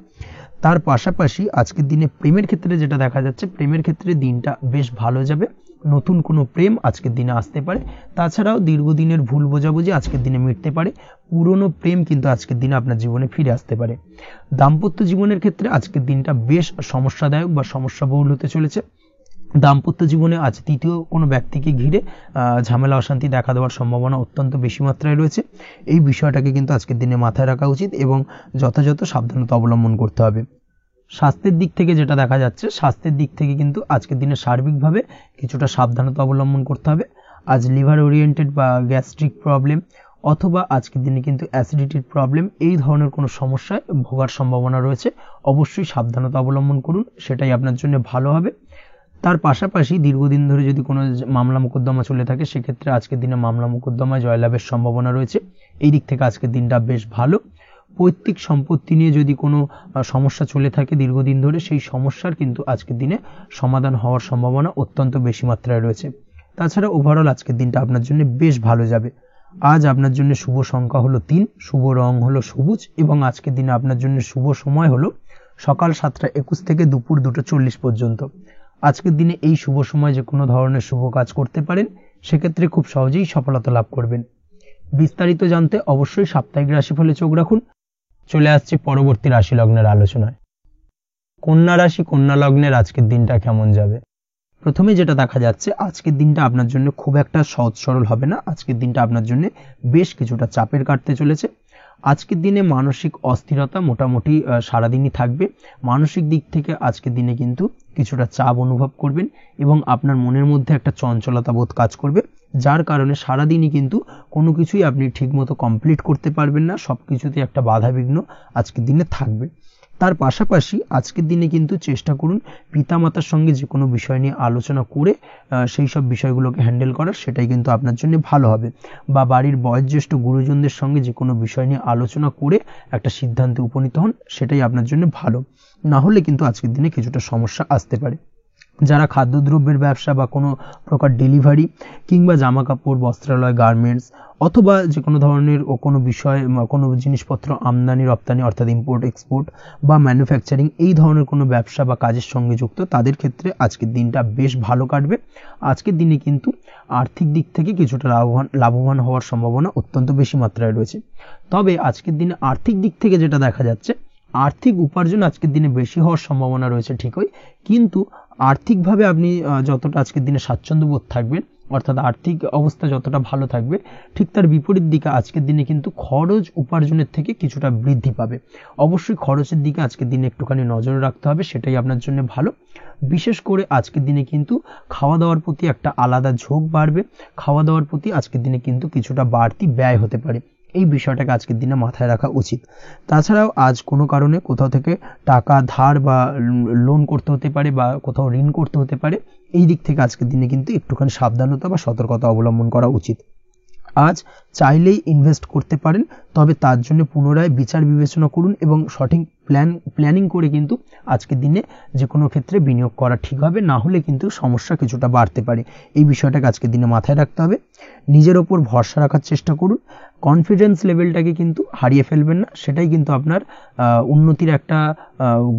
তার পাশাপাশি আজকের দিনে প্রেমের ক্ষেত্রে যেটা দেখা যাচ্ছে, প্রেমের ক্ষেত্রে দিনটা বেশ ভালো যাবে। নতুন কোনো প্রেম আজকের দিনে আসতে পারে। তাছাড়াও দীর্ঘদিনের ভুল বোঝাবুঝি আজকের দিনে মিটতে পারে। পুরনো প্রেম কিন্তু আজকের দিনে আপনার জীবনে ফিরে আসতে পারে। দাম্পত্য জীবনের ক্ষেত্রে আজকের দিনটা বেশ সমস্যাদায়ক বা সমস্যাবহুল হতে চলেছে। দাম্পত্য জীবনে আজ তৃতীয় কোনো ব্যক্তিকে ঘিরে ঝামেলা অশান্তি দেখা দেওয়ার সম্ভাবনা অত্যন্ত বেশি মাত্রায় রয়েছে। এই বিষয়টাকে কিন্তু আজকের দিনে মাথায় রাখা উচিত এবং যথাযথ সাবধানতা অবলম্বন করতে হবে। স্বাস্থ্যের দিক থেকে যেটা দেখা যাচ্ছে, স্বাস্থ্যের দিক থেকে কিন্তু আজকের দিনে সার্বিকভাবে কিছুটা সাবধানতা অবলম্বন করতে হবে। আজ লিভার ওরিয়েন্টেড বা গ্যাস্ট্রিক প্রবলেম অথবা আজকের দিনে কিন্তু অ্যাসিডিটির প্রবলেম, এই ধরনের কোনো সমস্যায় ভোগার সম্ভাবনা রয়েছে। অবশ্যই সাবধানতা অবলম্বন করুন, সেটাই আপনার জন্য ভালো হবে। তার পাশাপাশি দীর্ঘদিন ধরে যদি কোনো মামলা মোকদ্দমা চলে থাকে, সেক্ষেত্রে আজকের দিনে মামলা মোকদ্দমায় জয়লাভের সম্ভাবনা রয়েছে। এই দিক থেকে আজকের দিনটা বেশ ভালো। পৈতৃক সম্পত্তি নিয়ে যদি কোনো সমস্যা চলে থাকে দীর্ঘদিন ধরে, সেই সমস্যার কিন্তু আজকের দিনে সমাধান হওয়ার সম্ভাবনা অত্যন্ত বেশি মাত্রায় রয়েছে। তাছাড়া ওভারঅল আজকের দিনটা আপনার জন্য বেশ ভালো যাবে। আজ আপনার জন্য শুভ সংখ্যা হলো 3, শুভ রং হলো সবুজ, এবং আজকের দিনে আপনার জন্য শুভ সময় হলো সকাল 7:21 থেকে দুপুর 2:40 পর্যন্ত। আজকের দিনে এই শুভ সময় যে কোনো ধরনের শুভ কাজ করতে পারেন, সেক্ষেত্রে খুব সহজেই সফলতা লাভ করবেন। বিস্তারিত জানতে অবশ্যই সাপ্তাহিক রাশিফলে চোখ রাখুন। চলে আসছে পরবর্তী রাশি লগ্নের আলোচনায়। কন্যা রাশি, কন্যা লগ্নের আজকের দিনটা কেমন যাবে? প্রথমে যেটা দেখা যাচ্ছে, আজকের দিনটা আপনার জন্য খুব একটা সহজ সরল হবে না। আজকের দিনটা আপনার জন্য বেশ কিছুটা চাপের কাটতে চলেছে। আজকের দিনে মানসিক অস্থিরতা মোটামুটি সারাদিনই থাকবে। মানসিক দিক থেকে আজকের দিনে কিন্তু কিছুটা চাপ অনুভব করবেন এবং আপনার মনের মধ্যে একটা চঞ্চলতা বোধ কাজ করবে, যার কারণে সারাদিনই কিন্তু কোনো কিছুই আপনি ঠিকমতো কমপ্লিট করতে পারবেন না। সব কিছুতে একটা বাধা বিঘ্ন আজকের দিনে থাকবে। তার পাশাপাশি আজকের দিনে কিন্তু চেষ্টা করুন পিতামাতার সঙ্গে যে কোনো বিষয় নিয়ে আলোচনা করে সেই সব বিষয়গুলোকে হ্যান্ডেল করার, সেটাই কিন্তু আপনার জন্য ভালো হবে। বা বাড়ির বয়োজ্যেষ্ঠ গুরুজনদের সঙ্গে যে কোনো বিষয় নিয়ে আলোচনা করে একটা সিদ্ধান্তে উপনীত হন, সেটাই আপনার জন্য ভালো। না হলে কিন্তু আজকের দিনে কিছুটা সমস্যা আসতে পারে। যারা খাদ্যদ্রব্যের ব্যবসা বা কোনো প্রকার ডেলিভারি কিংবা জামা কাপড়, বস্ত্রালয়, গার্মেন্টস অথবা যে কোনো ধরনের কোনো বিষয়, কোনো জিনিসপত্র আমদানি রপ্তানি অর্থাৎ ইম্পোর্ট এক্সপোর্ট বা ম্যানুফ্যাকচারিং, এই ধরনের কোনো ব্যবসা বা কাজের সঙ্গে যুক্ত, তাদের ক্ষেত্রে আজকের দিনটা বেশ ভালো কাটবে। আজকের দিনে কিন্তু আর্থিক দিক থেকে কিছুটা লাভবান হওয়ার সম্ভাবনা অত্যন্ত বেশি মাত্রায় রয়েছে। তবে আজকের দিনে আর্থিক দিক থেকে যেটা দেখা যাচ্ছে, আর্থিক উপার্জন আজকের দিনে বেশি হওয়ার সম্ভাবনা রয়েছে ঠিকই, কিন্তু আর্থিকভাবে আপনি যতটা আজকের দিনে স্বাচ্ছন্দ্য বোধ থাকবেন, অর্থাৎ আর্থিক অবস্থা যতটা ভালো থাকবে, ঠিক তার বিপরীত দিকে আজকের দিনে কিন্তু খরচ উপার্জনের থেকে কিছুটা বৃদ্ধি পাবে। অবশ্যই খরচের দিকে আজকের দিনে একটুখানি নজরে রাখতে হবে, সেটাই আপনার জন্য ভালো। বিশেষ করে আজকের দিনে কিন্তু খাওয়া দাওয়ার প্রতি একটা আলাদা ঝোঁক বাড়বে। খাওয়া দাওয়ার প্রতি আজকের দিনে কিন্তু কিছুটা বাড়তি ব্যয় হতে পারে। এই বিষয়টাকে আজকের দিনে মাথায় রাখা উচিত। তাছাড়াও আজ কোনো কারণে কোথাও থেকে টাকা ধার বা লোন করতে হতে পারে বা কোথাও ঋণ করতে হতে পারে, এই দিক থেকে আজকের দিনে কিন্তু একটুখানি সাবধানতা বা সতর্কতা অবলম্বন করা উচিত। আজ চাইলেই ইনভেস্ট করতে পারেন, তবে তার জন্য পুনরায় বিচার বিবেচনা করুন এবং সঠিক প্ল্যানিং করে কিন্তু আজকের দিনে যে কোনো ক্ষেত্রে বিনিয়োগ করা ঠিক হবে, না হলে কিন্তু সমস্যা কিছুটা বাড়তে পারে। এই বিষয়টাকে আজকের দিনে মাথায় রাখতে হবে। নিজের ওপর ভরসা রাখার চেষ্টা করুন, কনফিডেন্স লেভেলটাকে কিন্তু হারিয়ে ফেলবেন না, সেটাই কিন্তু আপনার উন্নতির একটা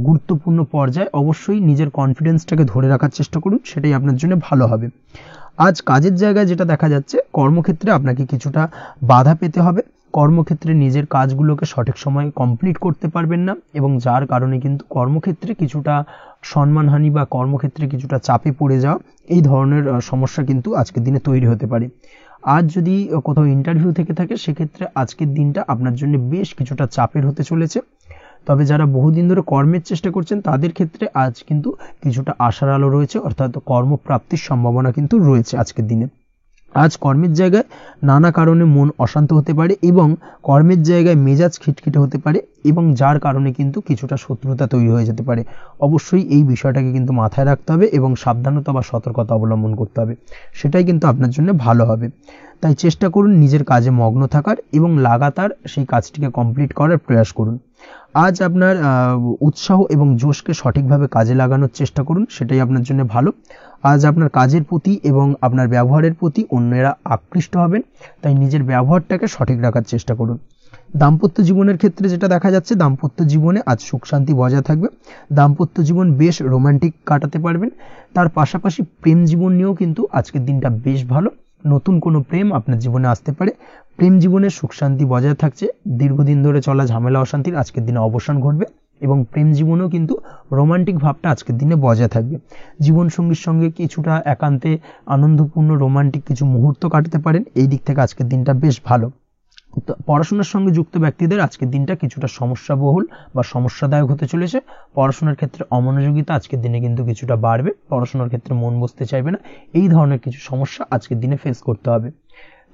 গুরুত্বপূর্ণ পর্যায়। অবশ্যই নিজের কনফিডেন্সটাকে ধরে রাখার চেষ্টা করুন, সেটাই আপনার জন্য ভালো হবে। আজ কাজের জায়গায় যেটা দেখা যাচ্ছে, কর্মক্ষেত্রে আপনাকে কিছুটা বাধা পেতে হবে, কর্মক্ষেত্রে নিজের কাজগুলোকে সঠিক সময়ে কমপ্লিট করতে পারবেন না এবং যার কারণে কিন্তু কর্মক্ষেত্রে কিছুটা সম্মানহানি বা কর্মক্ষেত্রে কিছুটা চাপে পড়ে যাওয়া, এই ধরনের সমস্যা কিন্তু আজকের দিনে তৈরি হতে পারে। আজ যদি কোথাও ইন্টারভিউ থেকে থাকে, সেক্ষেত্রে আজকের দিনটা আপনার জন্য বেশ কিছুটা চাপের হতে চলেছে। তবে যারা বহুদিন ধরে কর্মের চেষ্টা করছেন তাদের ক্ষেত্রে আজ কিন্তু কিছুটা আশার আলো রয়েছে, অর্থাৎ কর্মপ্রাপ্তির সম্ভাবনা কিন্তু রয়েছে আজকের দিনে। আজ কর্মের জায়গায় নানা কারণে মন অশান্ত হতে পারে এবং কর্মের জায়গায় মেজাজ খিটখিটে হতে পারে এবং যার কারণে কিন্তু কিছুটা শত্রুতা তৈরি হয়ে যেতে পারে। অবশ্যই এই বিষয়টাকে কিন্তু মাথায় রাখতে হবে এবং সাবধানতা বা সতর্কতা অবলম্বন করতে হবে, সেটাই কিন্তু আপনার জন্য ভালো হবে। তাই চেষ্টা করুন নিজের কাজে মগ্ন থাকার এবং লাগাতার সেই কাজটিকে কমপ্লিট করার প্রয়াস করুন। আজ আপনার উৎসাহ এবং জোশকে সঠিকভাবে কাজে লাগানোর চেষ্টা করুন, সেটাই আপনার জন্য ভালো। আজ আপনার কাজের প্রতি এবং আপনার ব্যবহারের প্রতি অন্যেরা আকৃষ্ট হবেন, তাই নিজের ব্যবহারটাকে সঠিক রাখার চেষ্টা করুন। দাম্পত্য জীবনের ক্ষেত্রে যেটা দেখা যাচ্ছে, দাম্পত্য জীবনে আজ সুখ শান্তি বজায় থাকবে, দাম্পত্য জীবন বেশ রোমান্টিক কাটাতে পারবেন। তার পাশাপাশি প্রেম জীবন নিয়েও কিন্তু আজকের দিনটা বেশ ভালো, নতুন কোনো প্রেম আপনার জীবনে আসতে পারে, প্রেম জীবনে সুখ শান্তি বজায় থাকছে, দীর্ঘদিন ধরে চলা ঝামেলা অশান্তির আজকের দিনে অবসান ঘটবে এবং প্রেম জীবনেও কিন্তু রোমান্টিক ভাবটা আজকের দিনে বজায় থাকবে। জীবনসঙ্গীর সঙ্গে কিছুটা একান্তে আনন্দপূর্ণ রোমান্টিক কিছু মুহূর্ত কাটাতে পারেন, এই দিক থেকে আজকের দিনটা বেশ ভালো। পড়াশোনার সঙ্গে যুক্ত ব্যক্তিদের আজকের দিনটা কিছুটা সমস্যাবহুল বা সমস্যাদায়ক হতে চলেছে। পড়াশোনার ক্ষেত্রে অমনোযোগিতা আজকের দিনে কিন্তু কিছুটা বাড়বে, পড়াশোনার ক্ষেত্রে মন বসতে চাইবে না, এই ধরনের কিছু সমস্যা আজকের দিনে ফেস করতে হবে।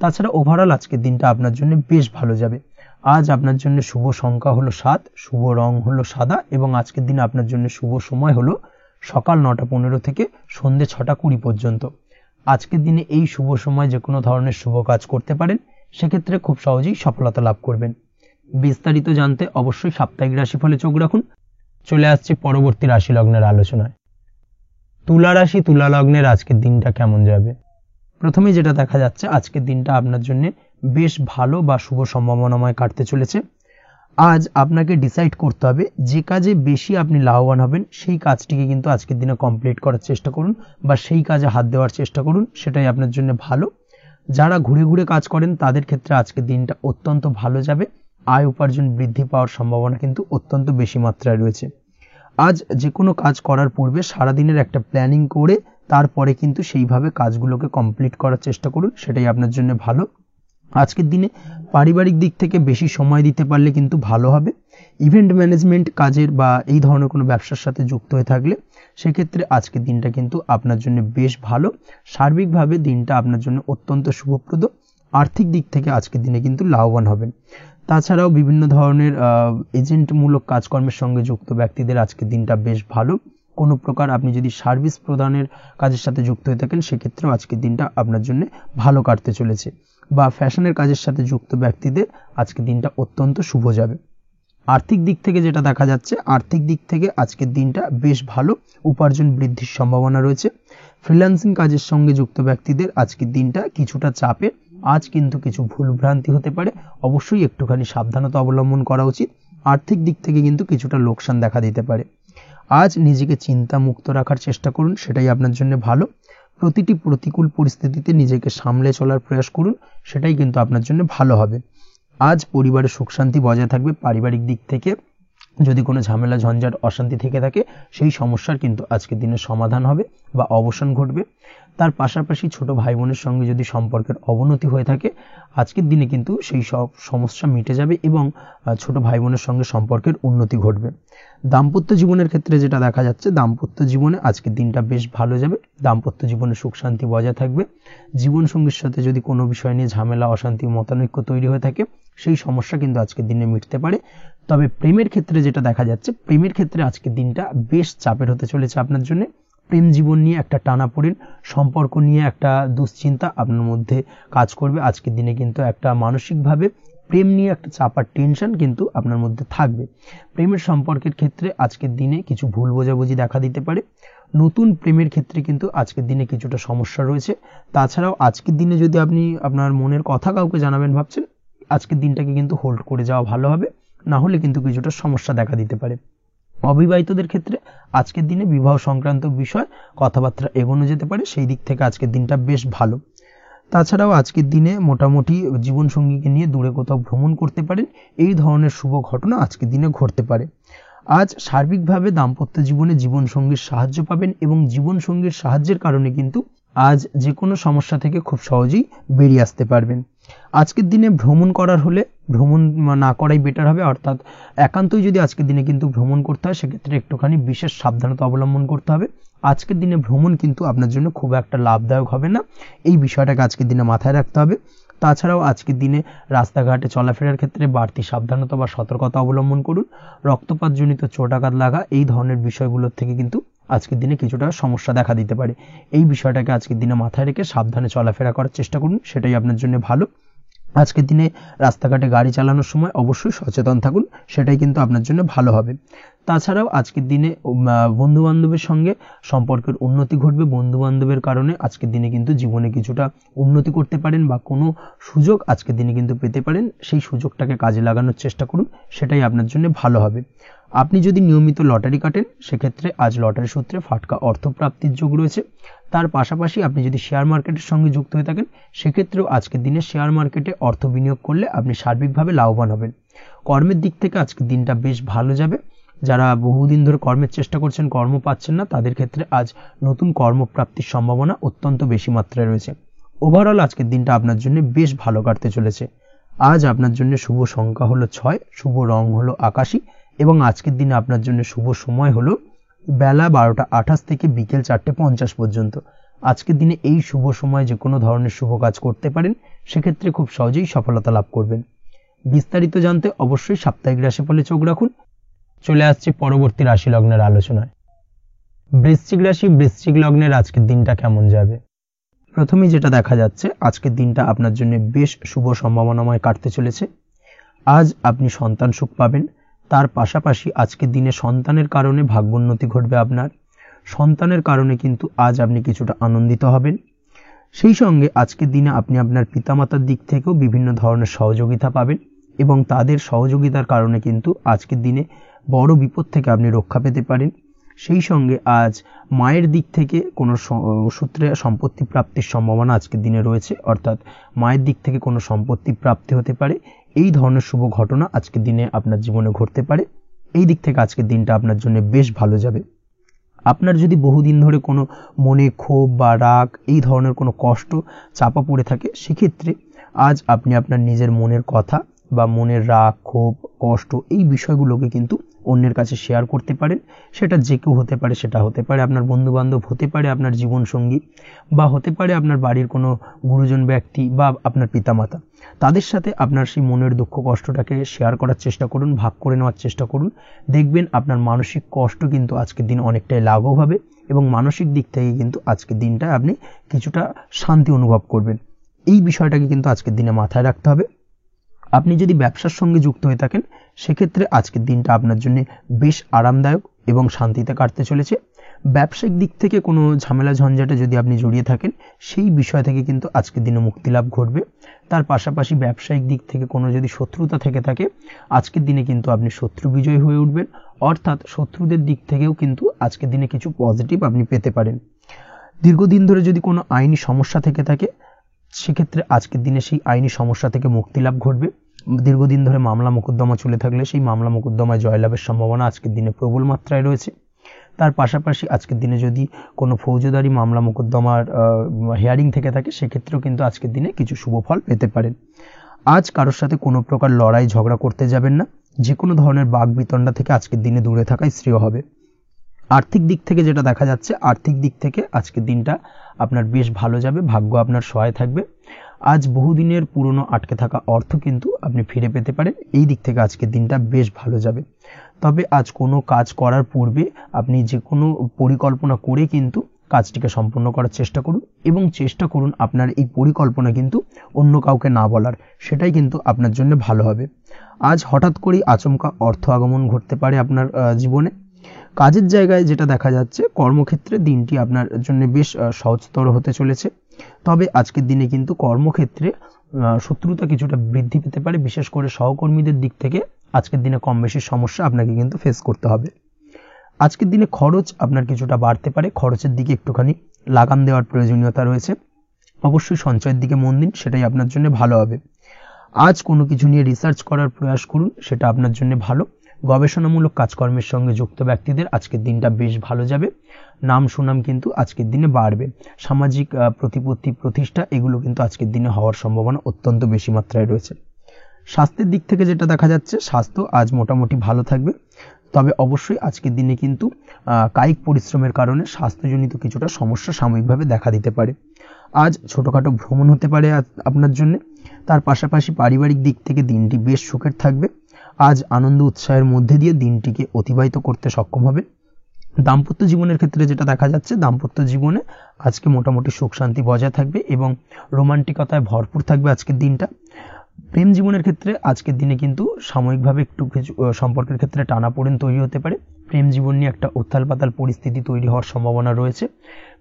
তাছাড়া ওভারঅল আজকের দিনটা আপনার জন্য বেশ ভালো যাবে। আজ আপনার জন্য শুভ সংখ্যা হলো 7, শুভ রং হলো সাদা এবং আজকের দিনে আপনার জন্য শুভ সময় হলো সকাল 9:15 থেকে সন্ধ্যে 6:20 পর্যন্ত। আজকের দিনে এই শুভ সময় যে কোনো ধরনের শুভ কাজ করতে পারেন, সেক্ষেত্রে খুব সহজেই সফলতা লাভ করবেন। বিস্তারিত জানতে অবশ্যই সাপ্তাহিক রাশিফলে চোখ রাখুন। চলে আসছে পরবর্তী রাশি লগ্নের আলোচনায়। তুলা রাশি, তুলা লগ্নের আজকের দিনটা কেমন যাবে? প্রথমে যেটা দেখা যাচ্ছে, আজকের দিনটা আপনার জন্য বেশ ভালো বা শুভ সম্ভাবনাময় কাটতে চলেছে। আজ আপনাকে ডিসাইড করতে হবে যে কাজে বেশি আপনি লাভবান হবেন, সেই কাজটিকে কিন্তু আজকের দিনে কমপ্লিট করার চেষ্টা করুন বা সেই কাজে হাত দেওয়ার চেষ্টা করুন, সেটাই আপনার জন্য ভালো। যারা ঘুরে ঘুরে কাজ করেন তাদের ক্ষেত্রে আজকের দিনটা অত্যন্ত ভালো যাবে, আয় উপার্জন বৃদ্ধি পাওয়ার সম্ভাবনা কিন্তু অত্যন্ত বেশি মাত্রায় রয়েছে। আজ যে কোনো কাজ করার পূর্বে সারাদিনের একটা প্ল্যানিং করে তারপরে কিন্তু সেইভাবে কাজগুলোকে কমপ্লিট করার চেষ্টা করুন, সেটাই আপনার জন্য ভালো। আজকের দিনে পারিবারিক দিক থেকে বেশি সময় দিতে পারলে কিন্তু ভালো হবে। ইভেন্ট ম্যানেজমেন্ট কাজের বা এই ধরনের কোনো ব্যবসার সাথে যুক্ত হয়ে থাকলে সেক্ষেত্রে আজকের দিনটা কিন্তু আপনার জন্য বেশ ভালো। সার্বিকভাবে দিনটা আপনার জন্য অত্যন্ত শুভপ্রদ। আর্থিক দিক থেকে আজকের দিনে কিন্তু লাভবান হবেন। তাছাড়াও বিভিন্ন ধরনের এজেন্টমূলক কাজকর্মের সঙ্গে যুক্ত ব্যক্তিদের আজকের দিনটা বেশ ভালো। কোনো প্রকার আপনি যদি সার্ভিস প্রদানের কাজের সাথে যুক্ত হয়ে থাকেন, সেক্ষেত্রেও আজকের দিনটা আপনার জন্য ভালো কাটতে চলেছে। বা ফ্যাশনের কাজের সাথে যুক্ত ব্যক্তিদের আজকের দিনটা অত্যন্ত শুভ যাবে। আর্থিক দিক থেকে যেটা দেখা যাচ্ছে, আর্থিক দিক থেকে আজকের দিনটা বেশ ভালো, উপার্জন বৃদ্ধির সম্ভাবনা রয়েছে। ফ্রিল্যান্সিং কাজের সঙ্গে যুক্ত ব্যক্তিদের আজকের দিনটা কিছুটা চাপে, আজ কিন্তু কিছু ভুলভ্রান্তি হতে পারে, অবশ্যই একটুখানি সাবধানতা অবলম্বন করা উচিত। আর্থিক দিক থেকে কিন্তু কিছুটা লোকসান দেখা দিতে পারে। আজ নিজেকে চিন্তা মুক্ত রাখার চেষ্টা করুন, সেটাই আপনার জন্য ভালো। প্রতিটি প্রতিকূল পরিস্থিতিতে নিজেকে সামলে চলার প্রয়াস করুন, সেটাই কিন্তু আপনার জন্য ভালো হবে। আজ পরিবারে সুখ শান্তি বজায় থাকবে। পারিবারিক দিক থেকে যদি কোনো ঝামেলা ঝঞ্ঝাট অশান্তি থেকে থাকে, সেই সমস্যার কিন্তু আজকের দিনে সমাধান হবে বা অবসান ঘটবে। তার পাশাপাশি ছোট ভাই বোনের সঙ্গে যদি সম্পর্কের অবনতি হয়ে থাকে, আজকের দিনে কিন্তু সেই সব সমস্যা মিটে যাবে এবং ছোট ভাই বোনের সঙ্গে সম্পর্কের উন্নতি ঘটবে। দাম্পত্য জীবনের ক্ষেত্রে যেটা দেখা যাচ্ছে, দাম্পত্য জীবনে আজকের দিনটা বেশ ভালো যাবে। দাম্পত্য জীবনে সুখ শান্তি বজায় থাকবে। জীবনসঙ্গীর সাথে যদি কোনো বিষয় নিয়ে ঝামেলা, অশান্তি, মতানৈক্য তৈরি হয়ে থাকে, সেই সমস্যা কিন্তু আজকের দিনে মিটতে পারে। তবে প্রেমের ক্ষেত্রে যেটা দেখা যাচ্ছে, প্রেমের ক্ষেত্রে আজকের দিনটা বেশ চাপের হতে চলেছে আপনার জন্য। প্রেম জীবন নিয়ে একটা টানাপোড়েন, সম্পর্ক নিয়ে একটা দুশ্চিন্তা আপনার মধ্যে কাজ করবে। আজকের দিনে কিন্তু একটা মানসিকভাবে প্রেম নিয়ে একটা চাপার টেনশন কিন্তু আপনার মধ্যে থাকবে। প্রেমের সম্পর্কের ক্ষেত্রে আজকের দিনে কিছু ভুল বোঝাবুঝি দেখা দিতে পারে। নতুন প্রেমের ক্ষেত্রে কিন্তু আজকের দিনে কিছুটা সমস্যা রয়েছে। তাছাড়াও আজকের দিনে যদি আপনি আপনার মনের কথা কাউকে জানাবেন ভাবছেন, আজকের দিনটাকে কিন্তু হোল্ড করে যাওয়া ভালো হবে, না হলে কিন্তু কিছুটা সমস্যা দেখা দিতে পারে। অবিবাহিতদের ক্ষেত্রে আজকের দিনে বিবাহ সংক্রান্ত বিষয় কথাবার্তা এগোনো যেতে পারে, সেই দিক থেকে আজকের দিনটা বেশ ভালো। তাছাড়াও আজকের দিনে মোটামুটি জীবনসঙ্গীকে নিয়ে দূরে কোথাও ভ্রমণ করতে পারেন, এই ধরনের শুভ ঘটনা আজকের দিনে ঘটতে পারে। আজ সার্বিকভাবে দাম্পত্য জীবনে জীবনসঙ্গীর সাহায্য পাবেন এবং জীবনসঙ্গীর সাহায্যের কারণে কিন্তু আজ যে কোনো সমস্যা থেকে খুব সহজেই বেরিয়ে আসতে পারবেন। আজকের দিনে ভ্রমণ করার হলে ভ্রমণ না করাই বেটার হবে, অর্থাৎ একান্তই যদি আজকের দিনে কিন্তু ভ্রমণ করতে হয়, সেক্ষেত্রে একটুখানি বিশেষ সাবধানতা অবলম্বন করতে হবে। আজকের দিনে ভ্রমণ কিন্তু আপনার জন্য খুব একটা লাভদায়ক হবে না, এই বিষয়টাকে আজকের দিনে মাথায় রাখতে হবে। তাছাড়াও আজকের দিনে রাস্তাঘাটে চলাফেরার ক্ষেত্রে বাড়তি সাবধানতা বা সতর্কতা অবলম্বন করুন। রক্তপাতজনিত চোটাঘাত লাগা, এই ধরনের বিষয়গুলোর থেকে কিন্তু আজকের দিনে কিছুটা সমস্যা দেখা দিতে পারে। এই বিষয়টাকে আজকের দিনে মাথায় রেখে সাবধানে চলাফেরা করার চেষ্টা করুন, সেটাই আপনার জন্য ভালো। আজকের দিনে রাস্তাঘাটে গাড়ি চালানোর সময় অবশ্যই সচেতন থাকুন, সেটাই কিন্তু আপনার জন্য ভালো হবে। তাছাড়াও আজকের দিনে বন্ধু বান্ধবের সঙ্গে সম্পর্কের উন্নতি ঘটবে। বন্ধু বান্ধবের কারণে আজকের দিনে কিন্তু জীবনে কিছুটা উন্নতি করতে পারেন বা কোনো সুযোগ আজকের দিনে কিন্তু পেতে পারেন, সেই সুযোগটাকে কাজে লাগানোর চেষ্টা করুন, সেটাই আপনার জন্য ভালো হবে। আপনি যদি নিয়মিত লটারি কাটেন, সেক্ষেত্রে আজ লটারি সূত্রে ফাটকা অর্থপ্রাপ্তির যোগ রয়েছে। তার পাশাপাশি আপনি যদি শেয়ার মার্কেটের সঙ্গে যুক্ত হয়ে থাকেন, সেক্ষেত্রেও আজকের দিনে শেয়ার মার্কেটে অর্থ বিনিয়োগ করলে আপনি সার্বিকভাবে লাভবান হবেন। কর্মের দিক থেকে আজকের দিনটা বেশ ভালো যাবে। যারা বহুদিন ধরে কর্মের চেষ্টা করছেন, কর্ম পাচ্ছেন না, তাদের ক্ষেত্রে আজ নতুন কর্মপ্রাপ্তির সম্ভাবনা অত্যন্ত বেশি মাত্রায় রয়েছে। ওভারঅল আজকের দিনটা আপনার জন্য বেশ ভালো কাটতে চলেছে। আজ আপনার জন্য শুভ সংখ্যা হলো 6, শুভ রং হলো আকাশী এবং আজকের দিনে আপনার জন্য শুভ সময় হলো বেলা 12:28 থেকে বিকেল 4:50 পর্যন্ত। আজকের দিনে এই শুভ সময় যে কোনো ধরনের শুভ কাজ করতে পারেন, সেক্ষেত্রে খুব সহজেই সফলতা লাভ করবেন। বিস্তারিত জানতে অবশ্যই সাপ্তাহিক রাশিফলে চোখ রাখুন। চলে আসছে পরবর্তী রাশি লগ্নের আলোচনায়। বৃশ্চিক রাশি, বৃশ্চিক লগ্নের আজকের দিনটা কেমন যাবে? প্রথমেই যেটা দেখা যাচ্ছে, আজকের দিনটা আপনার জন্য বেশ শুভ সম্ভাবনাময় কাটতে চলেছে। আজ আপনি সন্তান সুখ পাবেন। তার পাশাপাশি আজকের দিনে সন্তানের কারণে ভাগ্যোন্নতি ঘটবে আপনার। সন্তানের কারণে কিন্তু আজ আপনি কিছুটা আনন্দিত হবেন। সেই সঙ্গে আজকের দিনে আপনি আপনার পিতামাতার দিক থেকেও বিভিন্ন ধরনের সহযোগিতা পাবেন এবং তাদের সহযোগিতার কারণে কিন্তু আজকের দিনে বড় বিপদ থেকে আপনি রক্ষা পেতে পারেন। সেই সঙ্গে আজ মায়ের দিক থেকে কোনো সূত্রে সম্পত্তি প্রাপ্তির সম্ভাবনা আজকের দিনে রয়েছে, অর্থাৎ মায়ের দিক থেকে কোনো সম্পত্তি প্রাপ্তি হতে পারে। এই ধরনের শুভ ঘটনা আজকের দিনে আপনার জীবনে ঘটতে পারে। এই দিক থেকে আজকের দিনটা আপনার জন্য বেশ ভালো যাবে। আপনার যদি বহুদিন ধরে কোনো মনে ক্ষোভ বা রাগ, এই ধরনের কোনো কষ্ট চাপা পড়ে থাকে, সেক্ষেত্রে আজ আপনি আপনার নিজের মনের কথা বা মনের রাগ, ক্ষোভ, কষ্ট, এই বিষয়গুলোকে কিন্তু অন্যের কাছে শেয়ার করতে পারেন। সেটা যে কেউ হতে পারে, সেটা হতে পারে আপনার বন্ধু বান্ধব, হতে পারে আপনার জীবনসঙ্গী, বা হতে পারে আপনার বাড়ির কোনো গুরুজন ব্যক্তি বা আপনার পিতামাতা। তাদের সাথে আপনার সেই মনের দুঃখ কষ্টটাকে শেয়ার করার চেষ্টা করুন, ভাগ করে নেওয়ার চেষ্টা করুন। দেখবেন আপনার মানসিক কষ্ট কিন্তু আজকের দিন অনেকটাই লাঘব হবে এবং মানসিক দিক থেকে কিন্তু আজকের দিনটা আপনি কিছুটা শান্তি অনুভব করবেন। এই বিষয়টাকে কিন্তু আজকের দিনে মাথায় রাখতে হবে। আপনি যদি ব্যবসার সঙ্গে যুক্ত হয়ে থাকেন, সেক্ষেত্রে আজকের দিনটা আপনার জন্য বেশ আরামদায়ক এবং শান্তিতে কাটতে চলেছে। ব্যবসায়িক দিক থেকে কোনো ঝামেলা ঝঞ্ঝাটে যদি আপনি জড়িয়ে থাকেন, সেই বিষয় থেকে কিন্তু আজকের দিনে মুক্তি লাভ ঘটবে। তার পাশাপাশি ব্যবসায়িক দিক থেকে কোনো যদি শত্রুতা থেকে থাকে, আজকের দিনে কিন্তু আপনি শত্রু বিজয় হয়ে উঠবেন, অর্থাৎ শত্রুদের দিক থেকেও কিন্তু আজকের দিনে কিছু পজিটিভ আপনি পেতে পারেন। দীর্ঘদিন ধরে যদি কোনো আইনি সমস্যা থেকে থাকে, সেক্ষেত্রে আজকের দিনে সেই আইনি সমস্যা থেকে মুক্তি লাভ ঘটবে। দীর্ঘদিন ধরে মামলা মোকদ্দমা চলে থাকলে সেই মামলা মোকদ্দমায় জয়লাভের সম্ভাবনা আজকের দিনে প্রবল মাত্রায় রয়েছে। তার পাশাপাশি আজকের দিনে যদি কোনো ফৌজদারি মামলা মোকদ্দমার হিয়ারিং থেকে থাকে সেক্ষেত্রেও কিন্তু আজকের দিনে কিছু শুভ ফল পেতে পারেন। আজ কারোর সাথে কোনো প্রকার লড়াই ঝগড়া করতে যাবেন না, যে কোনো ধরনের বাক বিতণ্ডা থেকে আজকের দিনে দূরে থাকাই শ্রেয় হবে। আর্থিক দিক থেকে যেটা দেখা যাচ্ছে, আর্থিক দিক থেকে আজকের দিনটা আপনার বেশ ভালো যাবে, ভাগ্য আপনার সহায় থাকবে। আজ বহুদিনের পুরনো আটকে থাকা অর্থ কিন্তু আপনি ফিরে পেতে পারেন, এই দিক থেকে আজকের দিনটা বেশ ভালো যাবে। তবে আজ কোনো কাজ করার পূর্বে আপনি যে কোনো পরিকল্পনা করে কিন্তু কাজটিকে সম্পূর্ণ করার চেষ্টা করুন, এবং চেষ্টা করুন আপনার এই পরিকল্পনা কিন্তু অন্য কাউকে না বলার, সেটাই কিন্তু আপনার জন্য ভালো হবে। আজ হঠাৎ করেই আচমকা অর্থ আগমন ঘটতে পারে আপনার জীবনে। কাজের জায়গায় যেটা দেখা যাচ্ছে, কর্মক্ষেত্রে দিনটি আপনার জন্য বেশ সহজতর হতে চলেছে। তবে আজকের দিনে কিন্তু কর্মক্ষেত্রে শত্রুতা কিছুটা বৃদ্ধি পেতে পারে, বিশেষ করে সহকর্মীদের দিক থেকে আজকের দিনে কম বেশি সমস্যা আপনাকে কিন্তু ফেস করতে হবে। আজকের দিনে খরচ আপনার কিছুটা বাড়তে পারে, খরচের দিকে একটুখানি লাগাম দেওয়ার প্রয়োজনীয়তা রয়েছে। অবশ্যই সঞ্চয়ের দিকে মন দিন, সেটাই আপনার জন্য ভালো হবে। আজ কোনো কিছু নিয়ে রিসার্চ করার প্রয়াস করুন, সেটা আপনার জন্য ভালো। গবেষণামূলক কাজকর্মের সঙ্গে যুক্ত ব্যক্তিদের আজকের দিনটা বেশ ভালো যাবে। নাম সুনাম কিন্তু আজকের দিনে বাড়বে। সামাজিক প্রতিপত্তি প্রতিষ্ঠা এগুলো কিন্তু আজকের দিনে হওয়ার সম্ভাবনা অত্যন্ত বেশি মাত্রায় রয়েছে। স্বাস্থ্যের দিক থেকে যেটা দেখা যাচ্ছে, স্বাস্থ্য আজ মোটামুটি ভালো থাকবে। তবে অবশ্যই আজকের দিনে কিন্তু কায়িক পরিশ্রমের কারণে স্বাস্থ্যজনিত কিছুটা সমস্যা সাময়িকভাবে দেখা দিতে পারে। আজ ছোটোখাটো ভ্রমণ হতে পারে আপনার জন্য। তার পাশাপাশি পারিবারিক দিক থেকে দিনটি বেশ সুখের থাকবে। আজ আনন্দ উৎসাহের মধ্যে দিয়ে দিনটিকে অতিবাহিত করতে সক্ষম হবে। দাম্পত্য জীবনের ক্ষেত্রে যেটা দেখা যাচ্ছে, দাম্পত্য জীবনে আজকে মোটামুটি সুখ শান্তি বজায় থাকবে এবং রোমান্টিকতায় ভরপুর থাকবে আজকের দিনটা। প্রেম জীবনের ক্ষেত্রে আজকের দিনে কিন্তু সাময়িকভাবে একটু কিছু সম্পর্কের ক্ষেত্রে টানাপোড়েন তৈরি হতে পারে। প্রেম জীবন নিয়ে একটা উত্থাল পাতাল পরিস্থিতি তৈরি হওয়ার সম্ভাবনা রয়েছে।